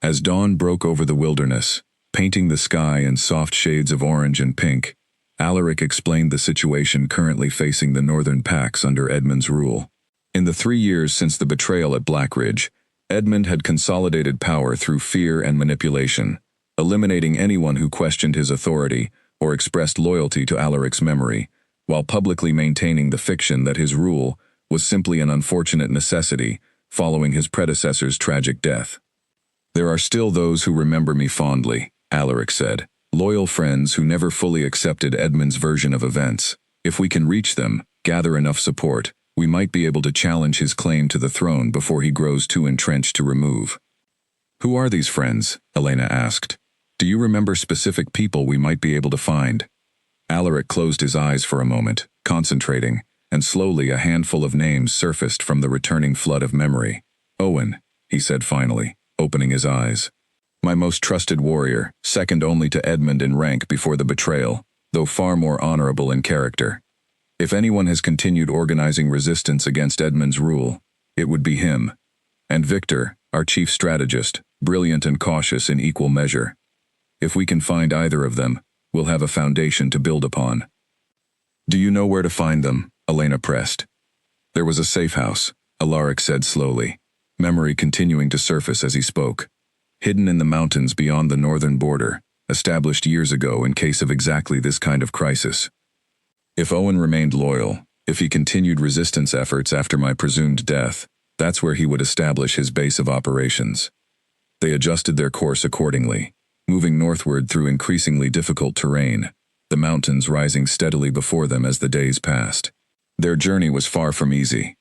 As dawn broke over the wilderness, painting the sky in soft shades of orange and pink, Alaric explained the situation currently facing the Northern Pax under Edmund's rule. In the 3 years since the betrayal at Blackridge, Edmund had consolidated power through fear and manipulation, eliminating anyone who questioned his authority or expressed loyalty to Alaric's memory, while publicly maintaining the fiction that his rule was simply an unfortunate necessity following his predecessor's tragic death. "There are still those who remember me fondly," Alaric said, "loyal friends who never fully accepted Edmund's version of events. If we can reach them, gather enough support, we might be able to challenge his claim to the throne before he grows too entrenched to remove." "Who are these friends?" Elena asked. "Do you remember specific people we might be able to find?" Alaric closed his eyes for a moment, concentrating, and slowly a handful of names surfaced from the returning flood of memory. "Owen," he said finally, opening his eyes. "My most trusted warrior, second only to Edmund in rank before the betrayal, though far more honorable in character. If anyone has continued organizing resistance against Edmund's rule, it would be him. And Victor, our chief strategist, brilliant and cautious in equal measure. If we can find either of them, we'll have a foundation to build upon. Do you know where to find them? Elena pressed. There was a safe house, Alaric said slowly, memory continuing to surface as he spoke. Hidden in the mountains beyond the northern border, established years ago in case of exactly this kind of crisis. If Owen remained loyal, if he continued resistance efforts after my presumed death, that's where he would establish his base of operations. They adjusted their course accordingly, moving northward through increasingly difficult terrain, the mountains rising steadily before them as the days passed. Their journey was far from easy.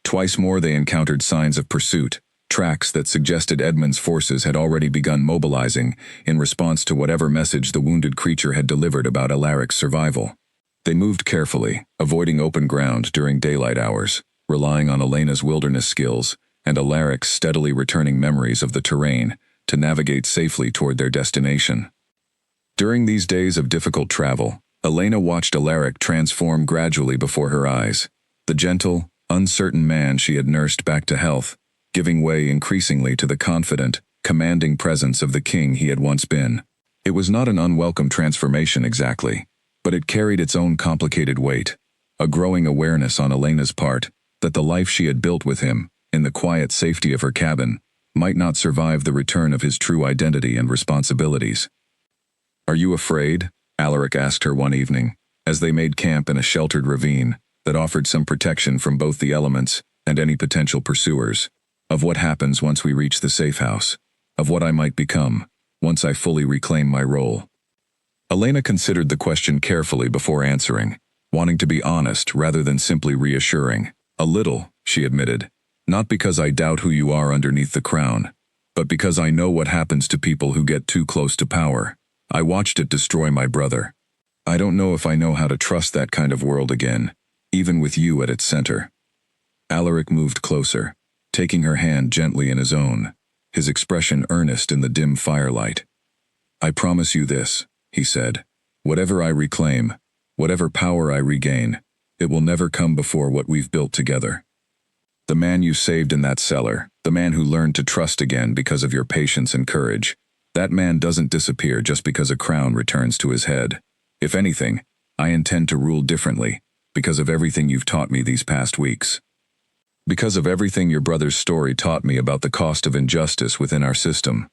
Twice more they encountered signs of pursuit, tracks that suggested Edmund's forces had already begun mobilizing in response to whatever message the wounded creature had delivered about Alaric's survival. They moved carefully, avoiding open ground during daylight hours, relying on Elena's wilderness skills and Alaric's steadily returning memories of the terrain to navigate safely toward their destination. During these days of difficult travel, Elena watched Alaric transform gradually before her eyes, the gentle, uncertain man she had nursed back to health, giving way increasingly to the confident, commanding presence of the king he had once been. It was not an unwelcome transformation exactly, but it carried its own complicated weight, a growing awareness on Elena's part that the life she had built with him, in the quiet safety of her cabin, might not survive the return of his true identity and responsibilities. "Are you afraid?" Alaric asked her one evening, as they made camp in a sheltered ravine that offered some protection from both the elements and any potential pursuers. "Of what happens once we reach the safe house, of what I might become, once I fully reclaim my role." Elena considered the question carefully before answering, wanting to be honest rather than simply reassuring. "A little," she admitted, "not because I doubt who you are underneath the crown, but because I know what happens to people who get too close to power. I watched it destroy my brother. I don't know if I know how to trust that kind of world again, even with you at its center." Alaric moved closer, taking her hand gently in his own, his expression earnest in the dim firelight. "I promise you this," he said. "Whatever I reclaim, whatever power I regain, it will never come before what we've built together. The man you saved in that cellar, the man who learned to trust again because of your patience and courage, that man doesn't disappear just because a crown returns to his head. If anything, I intend to rule differently, because of everything you've taught me these past weeks. Because of everything your brother's story taught me about the cost of injustice within our system."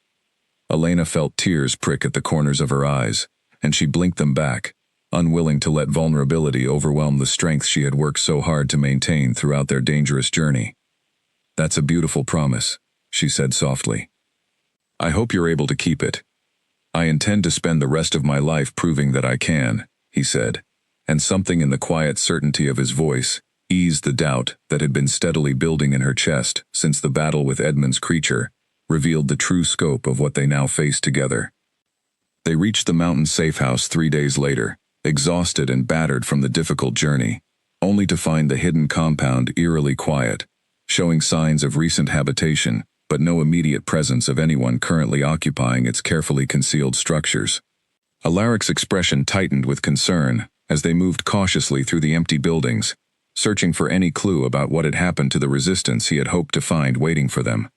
Elena felt tears prick at the corners of her eyes, and she blinked them back, unwilling to let vulnerability overwhelm the strength she had worked so hard to maintain throughout their dangerous journey. "That's a beautiful promise," she said softly. "I hope you're able to keep it." "I intend to spend the rest of my life proving that I can," he said, and something in the quiet certainty of his voice eased the doubt that had been steadily building in her chest since the battle with Edmund's creature revealed the true scope of what they now faced together. They reached the mountain safe house 3 days later, exhausted and battered from the difficult journey, only to find the hidden compound eerily quiet, showing signs of recent habitation, but no immediate presence of anyone currently occupying its carefully concealed structures. Alaric's expression tightened with concern as they moved cautiously through the empty buildings, searching for any clue about what had happened to the resistance he had hoped to find waiting for them.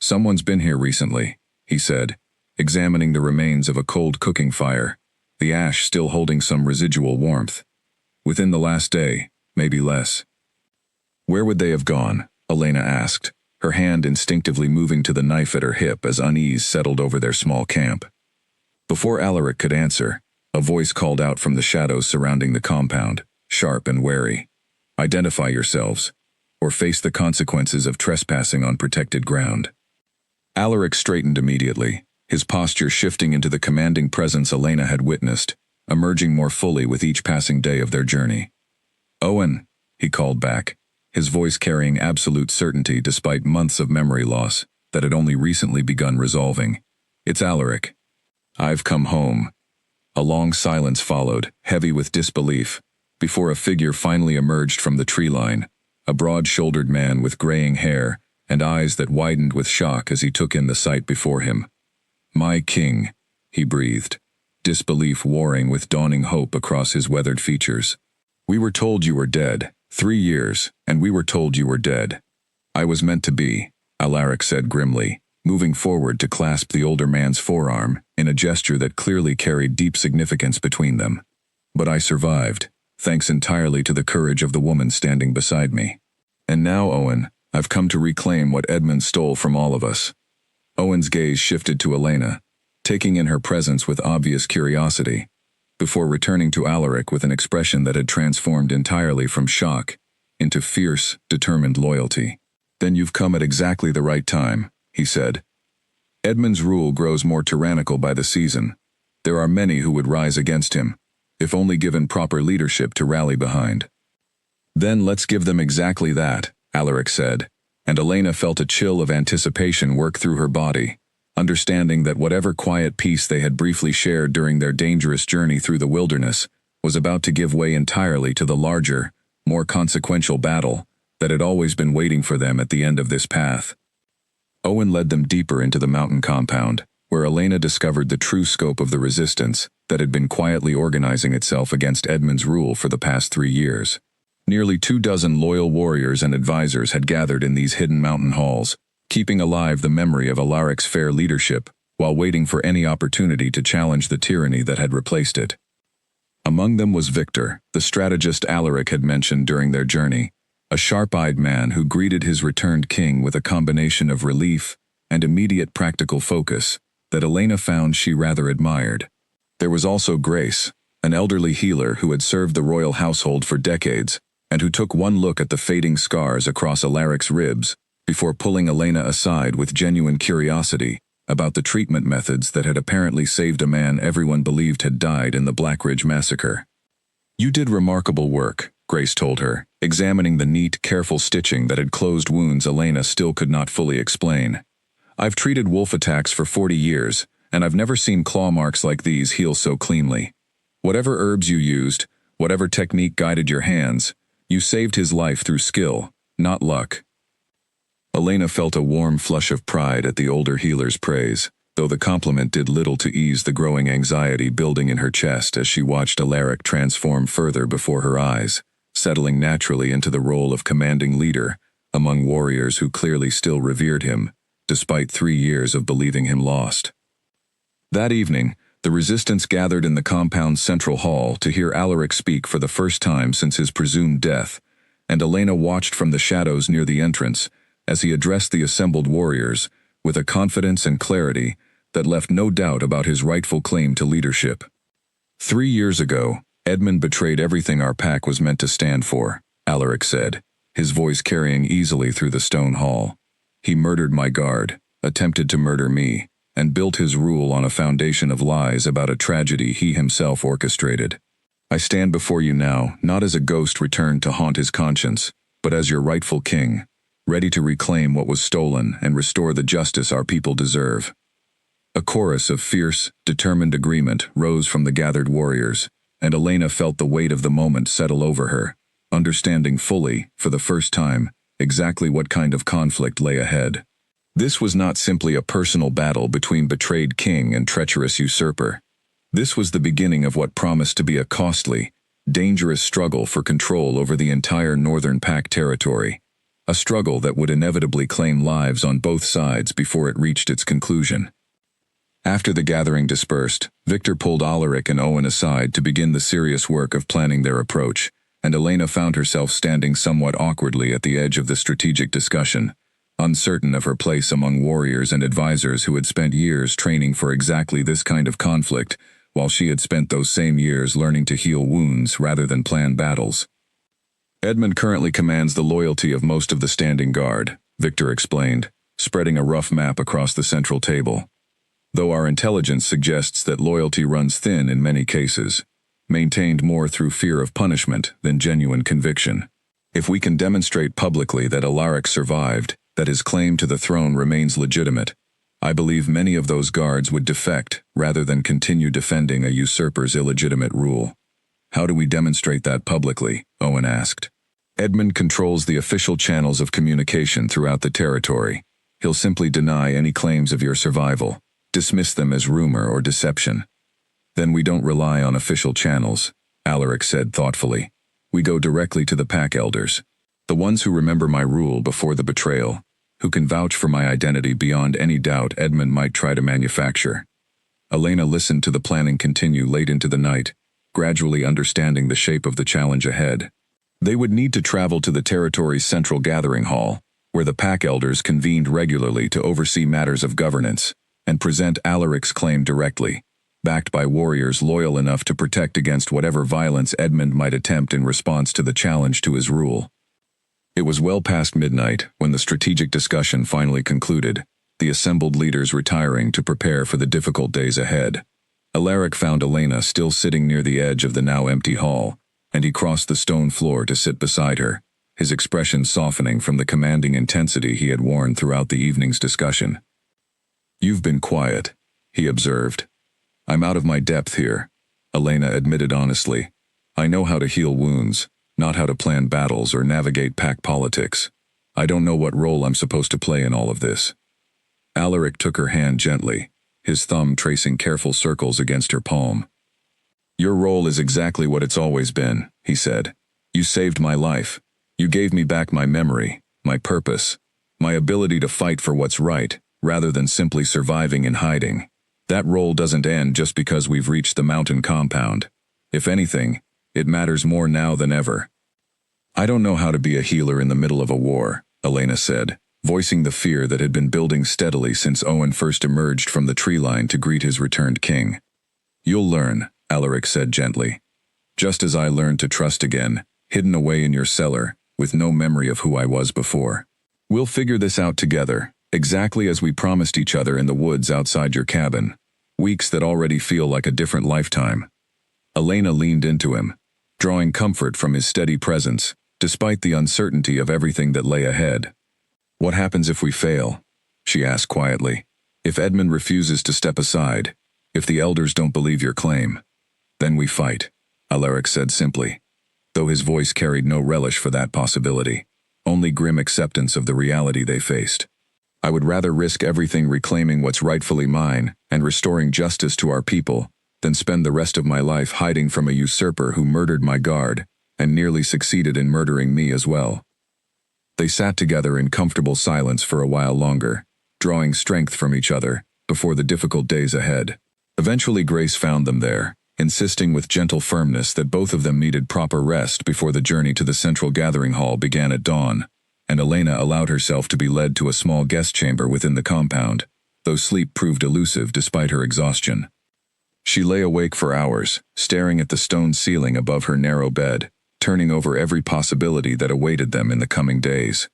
"Someone's been here recently," he said, examining the remains of a cold cooking fire, the ash still holding some residual warmth. "Within the last day, maybe less." "Where would they have gone?" Elena asked, her hand instinctively moving to the knife at her hip as unease settled over their small camp. Before Alaric could answer, a voice called out from the shadows surrounding the compound, sharp and wary. "Identify yourselves, or face the consequences of trespassing on protected ground." Alaric straightened immediately, his posture shifting into the commanding presence Elena had witnessed, emerging more fully with each passing day of their journey. "Owen," he called back, his voice carrying absolute certainty despite months of memory loss that had only recently begun resolving. "It's Alaric. I've come home." A long silence followed, heavy with disbelief, before a figure finally emerged from the tree line, a broad-shouldered man with graying hair and eyes that widened with shock as he took in the sight before him. "My king," he breathed, disbelief warring with dawning hope across his weathered features. "We were told you were dead. 3 years, and we were told you were dead." "I was meant to be," Alaric said grimly, moving forward to clasp the older man's forearm in a gesture that clearly carried deep significance between them. But I survived, thanks entirely to the courage of the woman standing beside me. And now, Owen, I've come to reclaim what Edmund stole from all of us. Owen's gaze shifted to Elena, taking in her presence with obvious curiosity, before returning to Alaric with an expression that had transformed entirely from shock into fierce, determined loyalty. Then you've come at exactly the right time, he said. Edmund's rule grows more tyrannical by the season. There are many who would rise against him, if only given proper leadership to rally behind. Then let's give them exactly that, Alaric said, and Elena felt a chill of anticipation work through her body, understanding that whatever quiet peace they had briefly shared during their dangerous journey through the wilderness was about to give way entirely to the larger, more consequential battle that had always been waiting for them at the end of this path. Owen led them deeper into the mountain compound, where Elena discovered the true scope of the resistance that had been quietly organizing itself against Edmund's rule for the past 3 years. Nearly 24 loyal warriors and advisors had gathered in these hidden mountain halls, keeping alive the memory of Alaric's fair leadership while waiting for any opportunity to challenge the tyranny that had replaced it. Among them was Victor, the strategist Alaric had mentioned during their journey, a sharp-eyed man who greeted his returned king with a combination of relief and immediate practical focus that Elena found she rather admired. There was also Grace, an elderly healer who had served the royal household for decades and who took one look at the fading scars across Alaric's ribs before pulling Elena aside with genuine curiosity about the treatment methods that had apparently saved a man everyone believed had died in the Blackridge massacre. "You did remarkable work," Grace told her, examining the neat, careful stitching that had closed wounds Elena still could not fully explain. "I've treated wolf attacks for 40 years, and I've never seen claw marks like these heal so cleanly. Whatever herbs you used, whatever technique guided your hands, you saved his life through skill, not luck." Elena felt a warm flush of pride at the older healer's praise, though the compliment did little to ease the growing anxiety building in her chest as she watched Alaric transform further before her eyes, settling naturally into the role of commanding leader among warriors who clearly still revered him, despite 3 years of believing him lost. That evening, the resistance gathered in the compound's central hall to hear Alaric speak for the first time since his presumed death, and Elena watched from the shadows near the entrance as he addressed the assembled warriors with a confidence and clarity that left no doubt about his rightful claim to leadership. 3 years ago, Edmund betrayed everything our pack was meant to stand for, Alaric said, his voice carrying easily through the stone hall. He murdered my guard, attempted to murder me, and built his rule on a foundation of lies about a tragedy he himself orchestrated. I stand before you now, not as a ghost returned to haunt his conscience, but as your rightful king, ready to reclaim what was stolen and restore the justice our people deserve. A chorus of fierce, determined agreement rose from the gathered warriors, and Elena felt the weight of the moment settle over her, understanding fully, for the first time, exactly what kind of conflict lay ahead. This was not simply a personal battle between betrayed king and treacherous usurper. This was the beginning of what promised to be a costly, dangerous struggle for control over the entire Northern Pack territory, a struggle that would inevitably claim lives on both sides before it reached its conclusion. After the gathering dispersed, Victor pulled Alaric and Owen aside to begin the serious work of planning their approach, and Elena found herself standing somewhat awkwardly at the edge of the strategic discussion, uncertain of her place among warriors and advisors who had spent years training for exactly this kind of conflict, while she had spent those same years learning to heal wounds rather than plan battles. "Edmund currently commands the loyalty of most of the standing guard," Victor explained, spreading a rough map across the central table. "Though our intelligence suggests that loyalty runs thin in many cases, maintained more through fear of punishment than genuine conviction. If we can demonstrate publicly that Alaric survived, that his claim to the throne remains legitimate, I believe many of those guards would defect rather than continue defending a usurper's illegitimate rule." "How do we demonstrate that publicly?" Owen asked. "Edmund controls the official channels of communication throughout the territory. He'll simply deny any claims of your survival, dismiss them as rumor or deception." "Then we don't rely on official channels," Alaric said thoughtfully. "We go directly to the pack elders, the ones who remember my rule before the betrayal, who can vouch for my identity beyond any doubt Edmund might try to manufacture. Elena listened to the planning continue late into the night, gradually understanding the shape of the challenge ahead. They would need to travel to the territory's central gathering hall, where the pack elders convened regularly to oversee matters of governance, and present Alaric's claim directly, backed by warriors loyal enough to protect against whatever violence Edmund might attempt in response to the challenge to his rule. It was well past midnight when the strategic discussion finally concluded, the assembled leaders retiring to prepare for the difficult days ahead. Alaric found Elena still sitting near the edge of the now empty hall, and he crossed the stone floor to sit beside her, his expression softening from the commanding intensity he had worn throughout the evening's discussion. "You've been quiet," he observed. "I'm out of my depth here," Elena admitted honestly. "I know how to heal wounds, not how to plan battles or navigate pack politics. I don't know what role I'm supposed to play in all of this." Alaric took her hand gently, his thumb tracing careful circles against her palm. "Your role is exactly what it's always been," he said. "You saved my life. You gave me back my memory, my purpose, my ability to fight for what's right, rather than simply surviving and hiding. That role doesn't end just because we've reached the mountain compound. If anything, it matters more now than ever." "I don't know how to be a healer in the middle of a war," Elena said, voicing the fear that had been building steadily since Owen first emerged from the tree line to greet his returned king. "You'll learn," Alaric said gently. "Just as I learned to trust again, hidden away in your cellar, with no memory of who I was before. We'll figure this out together, exactly as we promised each other in the woods outside your cabin. Weeks that already feel like a different lifetime." Elena leaned into him, drawing comfort from his steady presence, despite the uncertainty of everything that lay ahead. "What happens if we fail?" she asked quietly. "If Edmund refuses to step aside, if the elders don't believe your claim, then we fight," Alaric said simply, though his voice carried no relish for that possibility, only grim acceptance of the reality they faced. "I would rather risk everything reclaiming what's rightfully mine and restoring justice to our people than spend the rest of my life hiding from a usurper who murdered my guard and nearly succeeded in murdering me as well." They sat together in comfortable silence for a while longer, drawing strength from each other before the difficult days ahead. Eventually Grace found them there, insisting with gentle firmness that both of them needed proper rest before the journey to the central gathering hall began at dawn, and Elena allowed herself to be led to a small guest chamber within the compound, though sleep proved elusive despite her exhaustion. She lay awake for hours, staring at the stone ceiling above her narrow bed, turning over every possibility that awaited them in the coming days.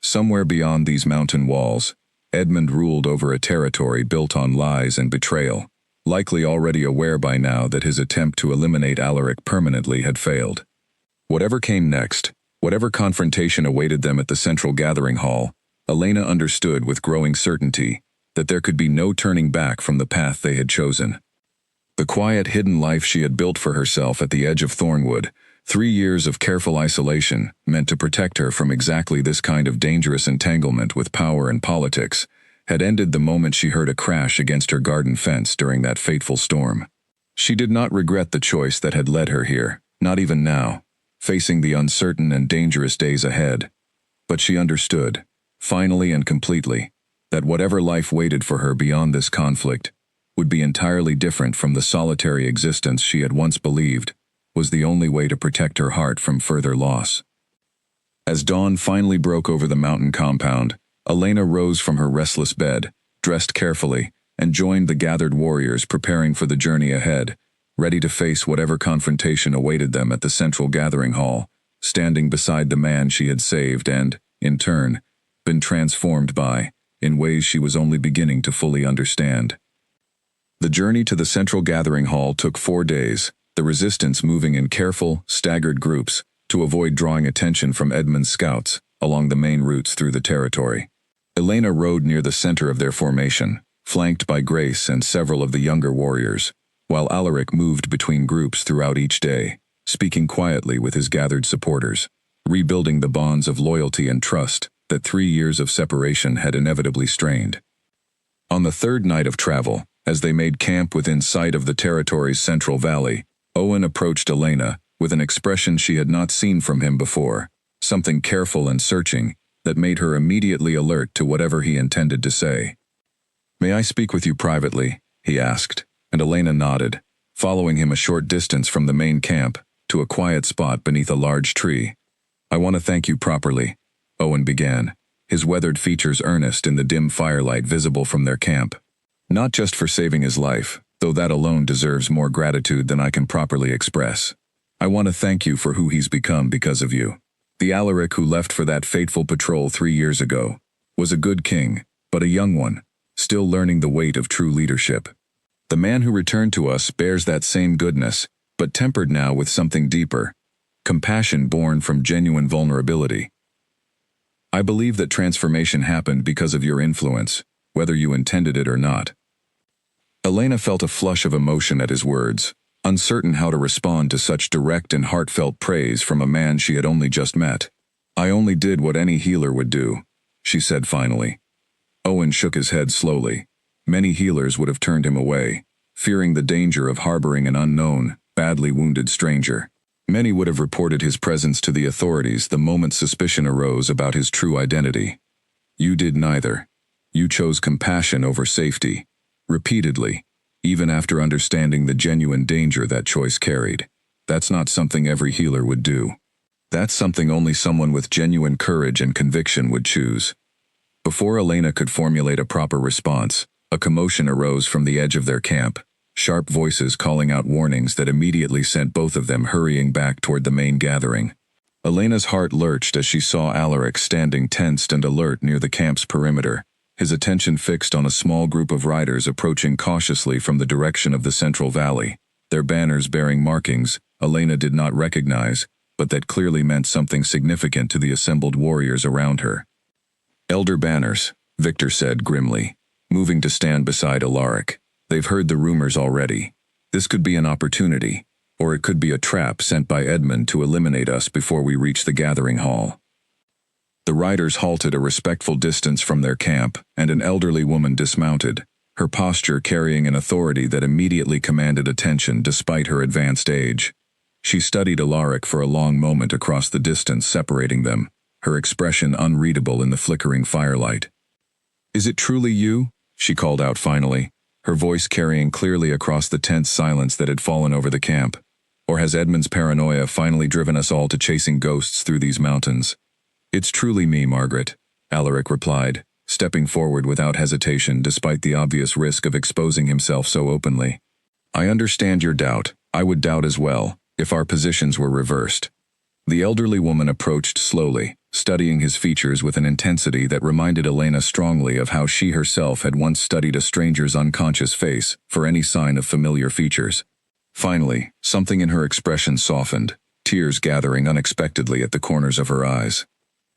Somewhere beyond these mountain walls, Edmund ruled over a territory built on lies and betrayal, likely already aware by now that his attempt to eliminate Alaric permanently had failed. Whatever came next, whatever confrontation awaited them at the central gathering hall, Elena understood with growing certainty that there could be no turning back from the path they had chosen. The quiet, hidden life she had built for herself at the edge of Thornwood, 3 years of careful isolation meant to protect her from exactly this kind of dangerous entanglement with power and politics, had ended the moment she heard a crash against her garden fence during that fateful storm. She did not regret the choice that had led her here, not even now, facing the uncertain and dangerous days ahead. But she understood, finally and completely, that whatever life waited for her beyond this conflict would be entirely different from the solitary existence she had once believed was the only way to protect her heart from further loss. As dawn finally broke over the mountain compound, Elena rose from her restless bed, dressed carefully, and joined the gathered warriors preparing for the journey ahead, ready to face whatever confrontation awaited them at the central gathering hall, standing beside the man she had saved and, in turn, been transformed by, in ways she was only beginning to fully understand. The journey to the central gathering hall took 4 days, the resistance moving in careful, staggered groups to avoid drawing attention from Edmund's scouts along the main routes through the territory. Elena rode near the center of their formation, flanked by Grace and several of the younger warriors, while Alaric moved between groups throughout each day, speaking quietly with his gathered supporters, rebuilding the bonds of loyalty and trust that 3 years of separation had inevitably strained. On the 3rd night of travel, as they made camp within sight of the territory's central valley, Owen approached Elena with an expression she had not seen from him before, something careful and searching, that made her immediately alert to whatever he intended to say. "May I speak with you privately?" he asked, and Elena nodded, following him a short distance from the main camp to a quiet spot beneath a large tree. "I want to thank you properly," Owen began, his weathered features earnest in the dim firelight visible from their camp. "Not just for saving his life, though that alone deserves more gratitude than I can properly express. I want to thank you for who he's become because of you. The Alaric who left for that fateful patrol 3 years ago was a good king, but a young one, still learning the weight of true leadership. The man who returned to us bears that same goodness, but tempered now with something deeper, compassion born from genuine vulnerability. I believe that transformation happened because of your influence, whether you intended it or not." Elena felt a flush of emotion at his words, uncertain how to respond to such direct and heartfelt praise from a man she had only just met. "I only did what any healer would do," she said finally. Owen shook his head slowly. Many healers would have turned him away, fearing the danger of harboring an unknown, badly wounded stranger. Many would have reported his presence to the authorities the moment suspicion arose about his true identity. You did neither. You chose compassion over safety, repeatedly, even after understanding the genuine danger that choice carried. That's not something every healer would do. That's something only someone with genuine courage and conviction would choose. Before Elena could formulate a proper response, a commotion arose from the edge of their camp, sharp voices calling out warnings that immediately sent both of them hurrying back toward the main gathering. Elena's heart lurched as she saw Alaric standing tensed and alert near the camp's perimeter, his attention fixed on a small group of riders approaching cautiously from the direction of the central valley, their banners bearing markings Elena did not recognize, but that clearly meant something significant to the assembled warriors around her. "Elder banners," Victor said grimly, moving to stand beside Alaric. "They've heard the rumors already. This could be an opportunity, or it could be a trap sent by Edmund to eliminate us before we reach the gathering hall." The riders halted a respectful distance from their camp, and an elderly woman dismounted, her posture carrying an authority that immediately commanded attention despite her advanced age. She studied Alaric for a long moment across the distance separating them, her expression unreadable in the flickering firelight. "Is it truly you?" she called out finally, her voice carrying clearly across the tense silence that had fallen over the camp. "Or has Edmund's paranoia finally driven us all to chasing ghosts through these mountains?" "It's truly me, Margaret," Alaric replied, stepping forward without hesitation despite the obvious risk of exposing himself so openly. "I understand your doubt. I would doubt as well, if our positions were reversed." The elderly woman approached slowly, studying his features with an intensity that reminded Elena strongly of how she herself had once studied a stranger's unconscious face for any sign of familiar features. Finally, something in her expression softened, tears gathering unexpectedly at the corners of her eyes.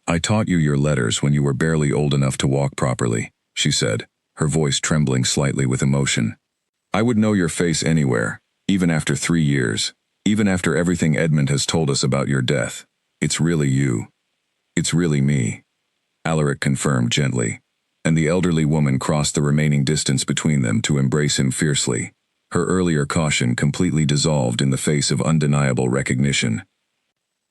"I taught you your letters when you were barely old enough to walk properly," she said, her voice trembling slightly with emotion. "I would know your face anywhere, even after 3 years, even after everything Edmund has told us about your death. It's really you. It's really me," Alaric confirmed gently, and the elderly woman crossed the remaining distance between them to embrace him fiercely, her earlier caution completely dissolved in the face of undeniable recognition.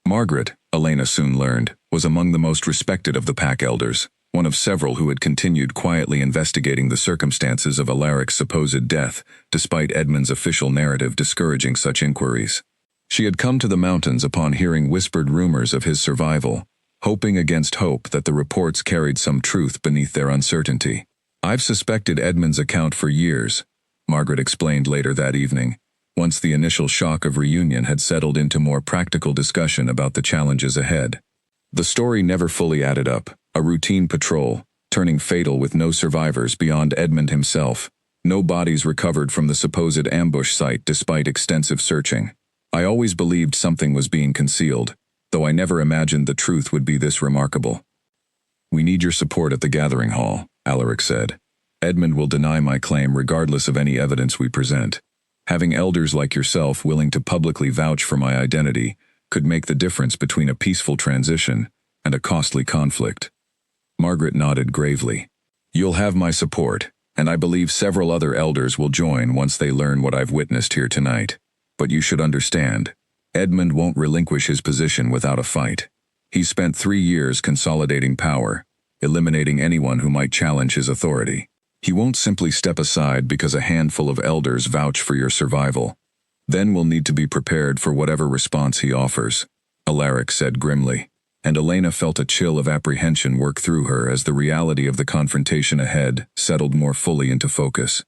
Margaret, Elena soon learned, was among the most respected of the pack elders, one of several who had continued quietly investigating the circumstances of Alaric's supposed death, despite Edmund's official narrative discouraging such inquiries. She had come to the mountains upon hearing whispered rumors of his survival, hoping against hope that the reports carried some truth beneath their uncertainty. "I've suspected Edmund's account for years," Margaret explained later that evening, once the initial shock of reunion had settled into more practical discussion about the challenges ahead. The story never fully added up, a routine patrol, turning fatal with no survivors beyond Edmund himself, no bodies recovered from the supposed ambush site despite extensive searching. "I always believed something was being concealed, though I never imagined the truth would be this remarkable." "We need your support at the gathering hall," Alaric said. "Edmund will deny my claim regardless of any evidence we present. Having elders like yourself willing to publicly vouch for my identity could make the difference between a peaceful transition and a costly conflict." Margaret nodded gravely. "You'll have my support, and I believe several other elders will join once they learn what I've witnessed here tonight. But you should understand, Edmund won't relinquish his position without a fight. He spent 3 years consolidating power, eliminating anyone who might challenge his authority. He won't simply step aside because a handful of elders vouch for your survival. Then we'll need to be prepared for whatever response he offers, Alaric said grimly, and Elena felt a chill of apprehension work through her as the reality of the confrontation ahead settled more fully into focus.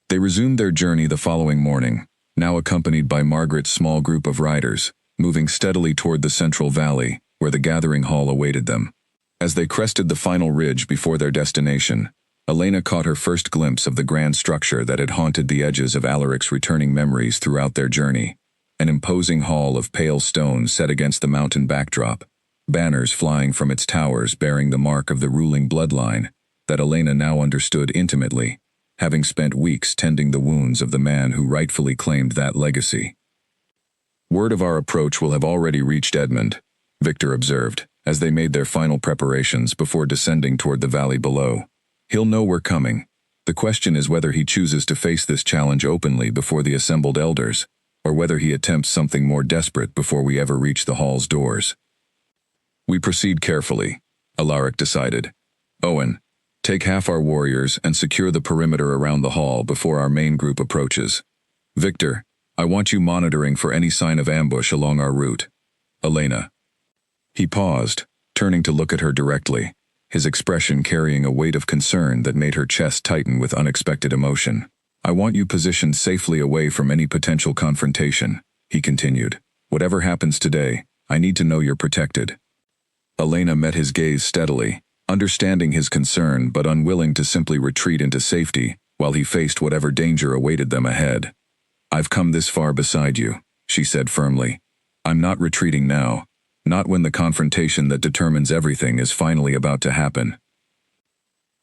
They resumed their journey the following morning, now accompanied by Margaret's small group of riders, moving steadily toward the central valley, where the gathering hall awaited them. As they crested the final ridge before their destination, Elena caught her first glimpse of the grand structure that had haunted the edges of Alaric's returning memories throughout their journey. An imposing hall of pale stone set against the mountain backdrop, banners flying from its towers bearing the mark of the ruling bloodline that Elena now understood intimately, having spent weeks tending the wounds of the man who rightfully claimed that legacy. Word of our approach will have already reached Edmund, Victor observed, as they made their final preparations before descending toward the valley below. He'll know we're coming. The question is whether he chooses to face this challenge openly before the assembled elders, or whether he attempts something more desperate before we ever reach the hall's doors. We proceed carefully, Alaric decided. Owen, take half our warriors and secure the perimeter around the hall before our main group approaches. Victor, I want you monitoring for any sign of ambush along our route. Elena. He paused, turning to look at her directly, his expression carrying a weight of concern that made her chest tighten with unexpected emotion. I want you positioned safely away from any potential confrontation, he continued. Whatever happens today, I need to know you're protected. Elena met his gaze steadily, understanding his concern but unwilling to simply retreat into safety while he faced whatever danger awaited them ahead. I've come this far beside you, she said firmly. I'm not retreating now. Not when the confrontation that determines everything is finally about to happen.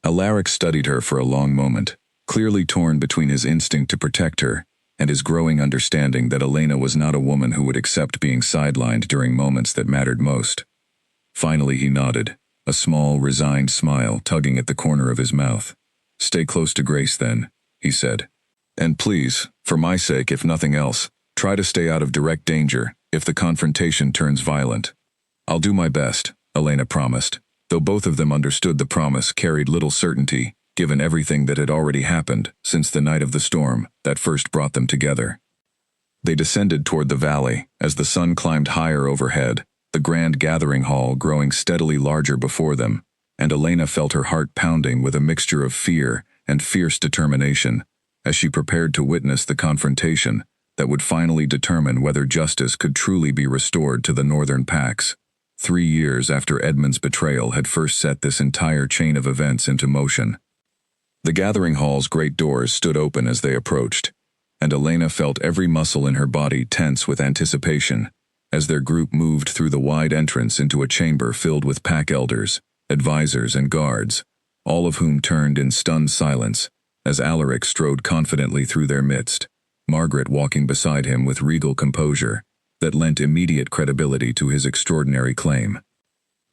Alaric studied her for a long moment, clearly torn between his instinct to protect her and his growing understanding that Elena was not a woman who would accept being sidelined during moments that mattered most. Finally he nodded, a small, resigned smile tugging at the corner of his mouth. Stay close to Grace then, he said. And please, for my sake if nothing else, try to stay out of direct danger if the confrontation turns violent. I'll do my best, Elena promised, though both of them understood the promise carried little certainty, given everything that had already happened since the night of the storm that first brought them together. They descended toward the valley as the sun climbed higher overhead, the grand gathering hall growing steadily larger before them, and Elena felt her heart pounding with a mixture of fear and fierce determination as she prepared to witness the confrontation that would finally determine whether justice could truly be restored to the Northern Pax. 3 years after Edmund's betrayal had first set this entire chain of events into motion. The gathering hall's great doors stood open as they approached, and Elena felt every muscle in her body tense with anticipation as their group moved through the wide entrance into a chamber filled with pack elders, advisors, and guards, all of whom turned in stunned silence as Alaric strode confidently through their midst, Margaret walking beside him with regal composure that lent immediate credibility to his extraordinary claim.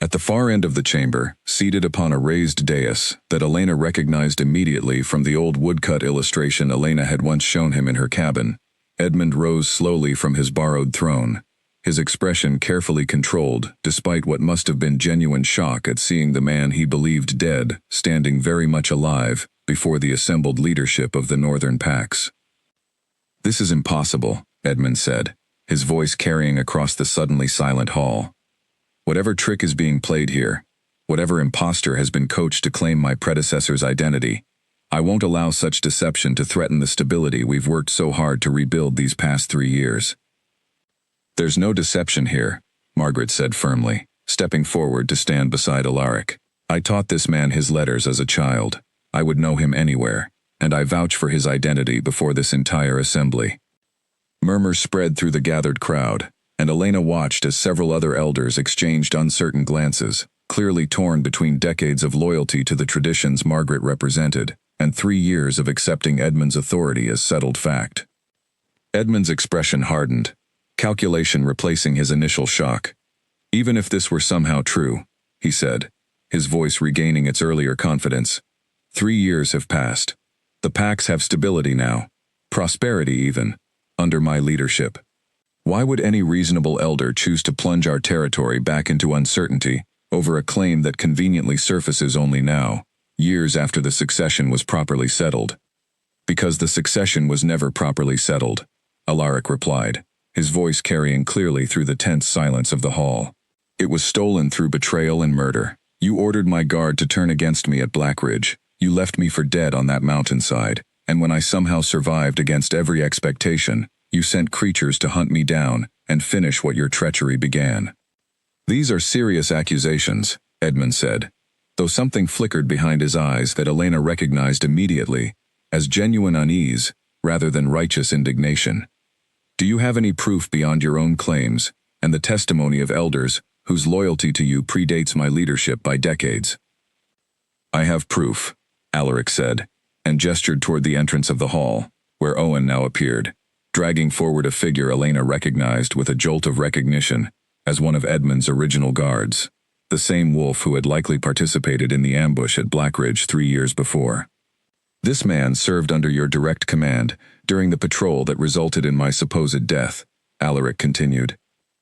At the far end of the chamber, seated upon a raised dais that Elena recognized immediately from the old woodcut illustration Elena had once shown him in her cabin, Edmund rose slowly from his borrowed throne, his expression carefully controlled despite what must have been genuine shock at seeing the man he believed dead standing very much alive before the assembled leadership of the Northern Pax. This is impossible, Edmund said, his voice carrying across the suddenly silent hall. Whatever trick is being played here, whatever impostor has been coached to claim my predecessor's identity, I won't allow such deception to threaten the stability we've worked so hard to rebuild these past 3 years. There's no deception here, Margaret said firmly, stepping forward to stand beside Alaric. I taught this man his letters as a child. I would know him anywhere, and I vouch for his identity before this entire assembly. Murmurs spread through the gathered crowd, and Elena watched as several other elders exchanged uncertain glances, clearly torn between decades of loyalty to the traditions Margaret represented and 3 years of accepting Edmund's authority as settled fact. Edmund's expression hardened, calculation replacing his initial shock. Even if this were somehow true, he said, his voice regaining its earlier confidence, 3 years have passed. The Pax have stability now, prosperity even, under my leadership. Why would any reasonable elder choose to plunge our territory back into uncertainty over a claim that conveniently surfaces only now, years after the succession was properly settled? Because the succession was never properly settled, Alaric replied, his voice carrying clearly through the tense silence of the hall. It was stolen through betrayal and murder. You ordered my guard to turn against me at Blackridge. You left me for dead on that mountainside, and when I somehow survived against every expectation, you sent creatures to hunt me down and finish what your treachery began. These are serious accusations, Edmund said, though something flickered behind his eyes that Elena recognized immediately as genuine unease rather than righteous indignation. Do you have any proof beyond your own claims and the testimony of elders whose loyalty to you predates my leadership by decades? I have proof, Alaric said, and gestured toward the entrance of the hall, where Owen now appeared, dragging forward a figure Elena recognized with a jolt of recognition as one of Edmund's original guards, the same wolf who had likely participated in the ambush at Blackridge 3 years before. This man served under your direct command during the patrol that resulted in my supposed death, Alaric continued.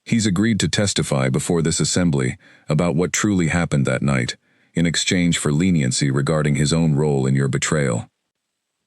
He's agreed to testify before this assembly about what truly happened that night, in exchange for leniency regarding his own role in your betrayal.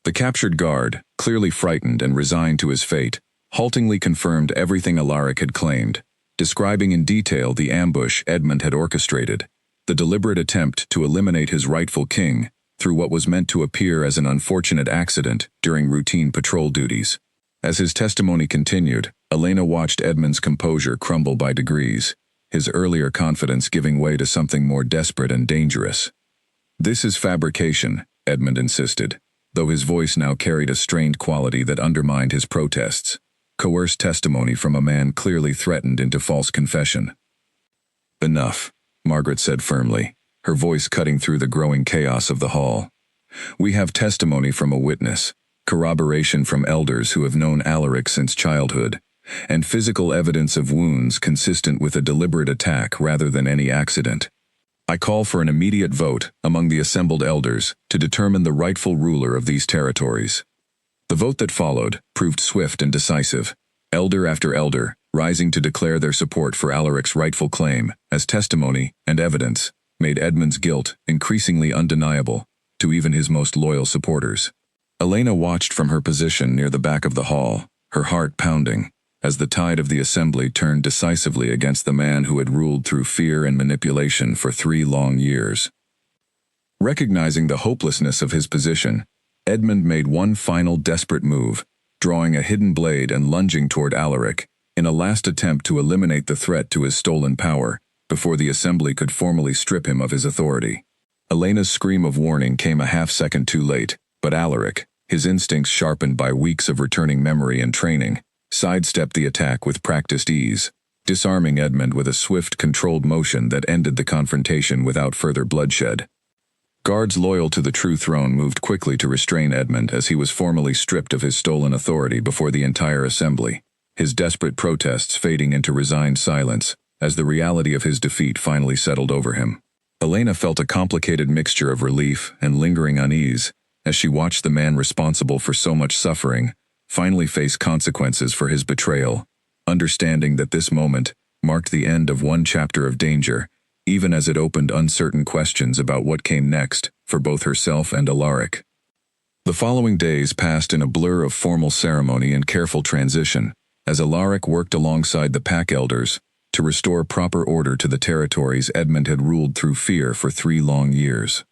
The captured guard, clearly frightened and resigned to his fate, haltingly confirmed everything Alaric had claimed, describing in detail the ambush Edmund had orchestrated, the deliberate attempt to eliminate his rightful king through what was meant to appear as an unfortunate accident during routine patrol duties. As his testimony continued, Elena watched Edmund's composure crumble by degrees, his earlier confidence giving way to something more desperate and dangerous. This is fabrication, Edmund insisted, though his voice now carried a strained quality that undermined his protests. Coerced testimony from a man clearly threatened into false confession. Enough, Margaret said firmly, her voice cutting through the growing chaos of the hall. We have testimony from a witness, corroboration from elders who have known Alaric since childhood, and physical evidence of wounds consistent with a deliberate attack rather than any accident. I call for an immediate vote among the assembled elders to determine the rightful ruler of these territories. The vote that followed proved swift and decisive, elder after elder rising to declare their support for Alaric's rightful claim as testimony and evidence made Edmund's guilt increasingly undeniable to even his most loyal supporters. Elena watched from her position near the back of the hall, her heart pounding, as the tide of the assembly turned decisively against the man who had ruled through fear and manipulation for 3 long years. Recognizing the hopelessness of his position, Edmund made one final desperate move, drawing a hidden blade and lunging toward Alaric, in a last attempt to eliminate the threat to his stolen power before the assembly could formally strip him of his authority. Elena's scream of warning came a half-second too late, but Alaric, his instincts sharpened by weeks of returning memory and training, sidestepped the attack with practiced ease, disarming Edmund with a swift, controlled motion that ended the confrontation without further bloodshed. Guards loyal to the true throne moved quickly to restrain Edmund as he was formally stripped of his stolen authority before the entire assembly, his desperate protests fading into resigned silence as the reality of his defeat finally settled over him. Elena felt a complicated mixture of relief and lingering unease as she watched the man responsible for so much suffering finally face consequences for his betrayal, understanding that this moment marked the end of one chapter of danger, even as it opened uncertain questions about what came next for both herself and Alaric. The following days passed in a blur of formal ceremony and careful transition, as Alaric worked alongside the pack elders to restore proper order to the territories Edmund had ruled through fear for 3 long years.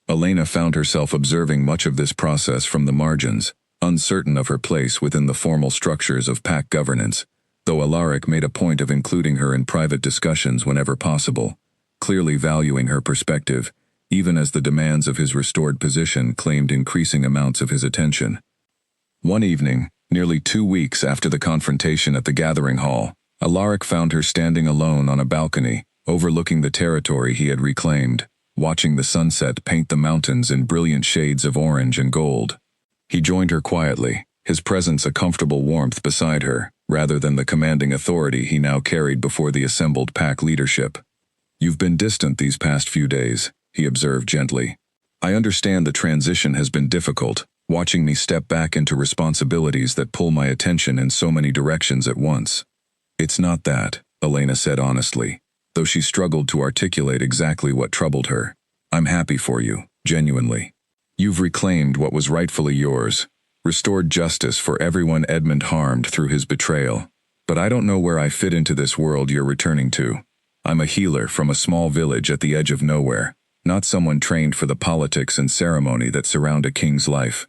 Elena found herself observing much of this process from the margins, uncertain of her place within the formal structures of pack governance, though Alaric made a point of including her in private discussions whenever possible, clearly valuing her perspective, even as the demands of his restored position claimed increasing amounts of his attention. One evening, nearly 2 weeks after the confrontation at the gathering hall, Alaric found her standing alone on a balcony, overlooking the territory he had reclaimed, watching the sunset paint the mountains in brilliant shades of orange and gold. He joined her quietly, his presence a comfortable warmth beside her, rather than the commanding authority he now carried before the assembled pack leadership. "You've been distant these past few days," he observed gently. "I understand the transition has been difficult, watching me step back into responsibilities that pull my attention in so many directions at once. It's not that, Elena said honestly, though she struggled to articulate exactly what troubled her. I'm happy for you, genuinely. You've reclaimed what was rightfully yours, restored justice for everyone Edmund harmed through his betrayal. But I don't know where I fit into this world you're returning to. I'm a healer from a small village at the edge of nowhere, not someone trained for the politics and ceremony that surround a king's life.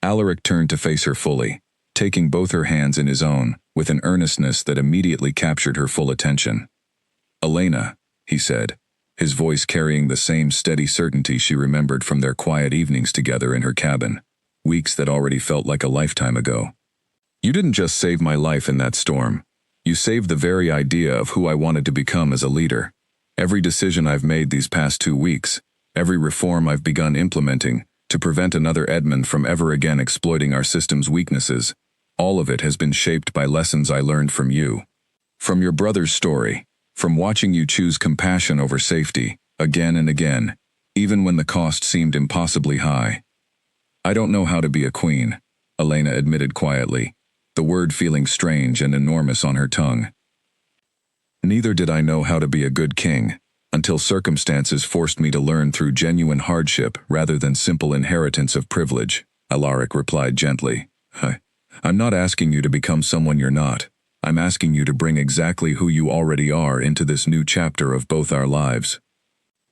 Alaric turned to face her fully, taking both her hands in his own, with an earnestness that immediately captured her full attention. Elena, he said, his voice carrying the same steady certainty she remembered from their quiet evenings together in her cabin, weeks that already felt like a lifetime ago. You didn't just save my life in that storm. You saved the very idea of who I wanted to become as a leader. Every decision I've made these past 2 weeks, every reform I've begun implementing to prevent another Edmund from ever again exploiting our system's weaknesses, all of it has been shaped by lessons I learned from you. From your brother's story, from watching you choose compassion over safety, again and again, even when the cost seemed impossibly high. I don't know how to be a queen, Elena admitted quietly, the word feeling strange and enormous on her tongue. Neither did I know how to be a good king, until circumstances forced me to learn through genuine hardship rather than simple inheritance of privilege, Alaric replied gently. I'm not asking you to become someone you're not. I'm asking you to bring exactly who you already are into this new chapter of both our lives.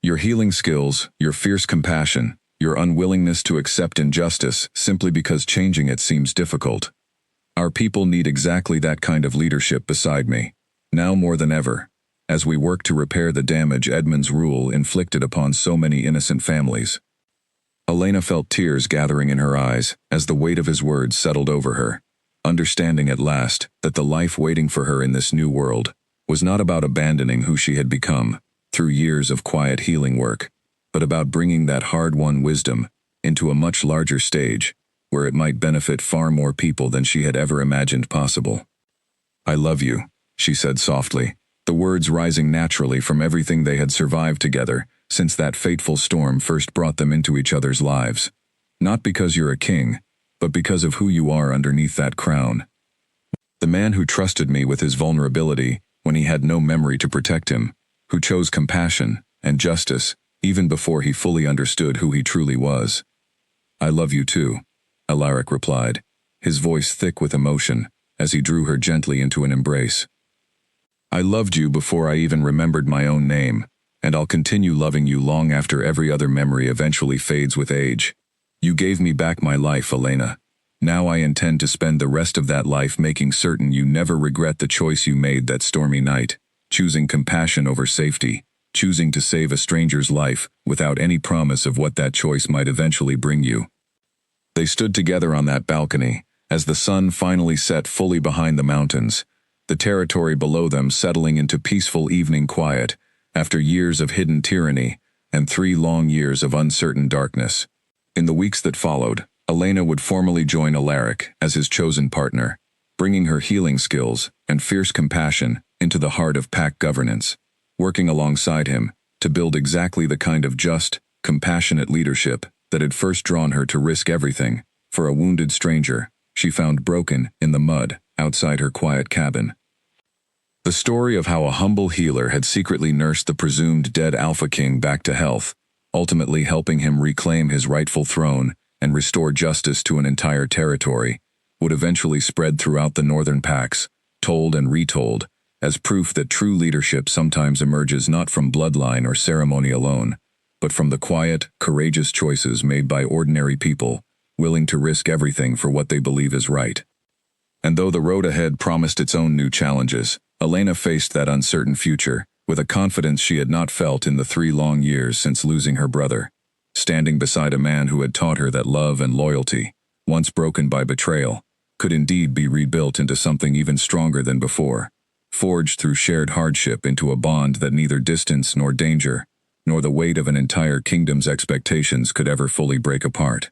Your healing skills, your fierce compassion, your unwillingness to accept injustice simply because changing it seems difficult. Our people need exactly that kind of leadership beside me, now more than ever, as we work to repair the damage Edmund's rule inflicted upon so many innocent families. Elena felt tears gathering in her eyes as the weight of his words settled over her, understanding at last that the life waiting for her in this new world was not about abandoning who she had become through years of quiet healing work, but about bringing that hard-won wisdom into a much larger stage where it might benefit far more people than she had ever imagined possible. I love you, she said softly, the words rising naturally from everything they had survived together since that fateful storm first brought them into each other's lives. Not because you're a king, but because of who you are underneath that crown. The man who trusted me with his vulnerability when he had no memory to protect him, who chose compassion and justice even before he fully understood who he truly was. I love you too, Alaric replied, his voice thick with emotion as he drew her gently into an embrace. I loved you before I even remembered my own name, and I'll continue loving you long after every other memory eventually fades with age. You gave me back my life, Elena. Now I intend to spend the rest of that life making certain you never regret the choice you made that stormy night, choosing compassion over safety, choosing to save a stranger's life without any promise of what that choice might eventually bring you. They stood together on that balcony, as the sun finally set fully behind the mountains, the territory below them settling into peaceful evening quiet after years of hidden tyranny and 3 long years of uncertain darkness. In the weeks that followed, Elena would formally join Alaric as his chosen partner, bringing her healing skills and fierce compassion into the heart of pack governance, working alongside him to build exactly the kind of just, compassionate leadership that had first drawn her to risk everything for a wounded stranger she found broken in the mud outside her quiet cabin. The story of how a humble healer had secretly nursed the presumed dead Alpha King back to health, ultimately helping him reclaim his rightful throne and restore justice to an entire territory, would eventually spread throughout the northern packs, told and retold, as proof that true leadership sometimes emerges not from bloodline or ceremony alone, but from the quiet, courageous choices made by ordinary people, willing to risk everything for what they believe is right. And though the road ahead promised its own new challenges, Elena faced that uncertain future with a confidence she had not felt in the 3 long years since losing her brother, standing beside a man who had taught her that love and loyalty, once broken by betrayal, could indeed be rebuilt into something even stronger than before, forged through shared hardship into a bond that neither distance nor danger, nor the weight of an entire kingdom's expectations could ever fully break apart.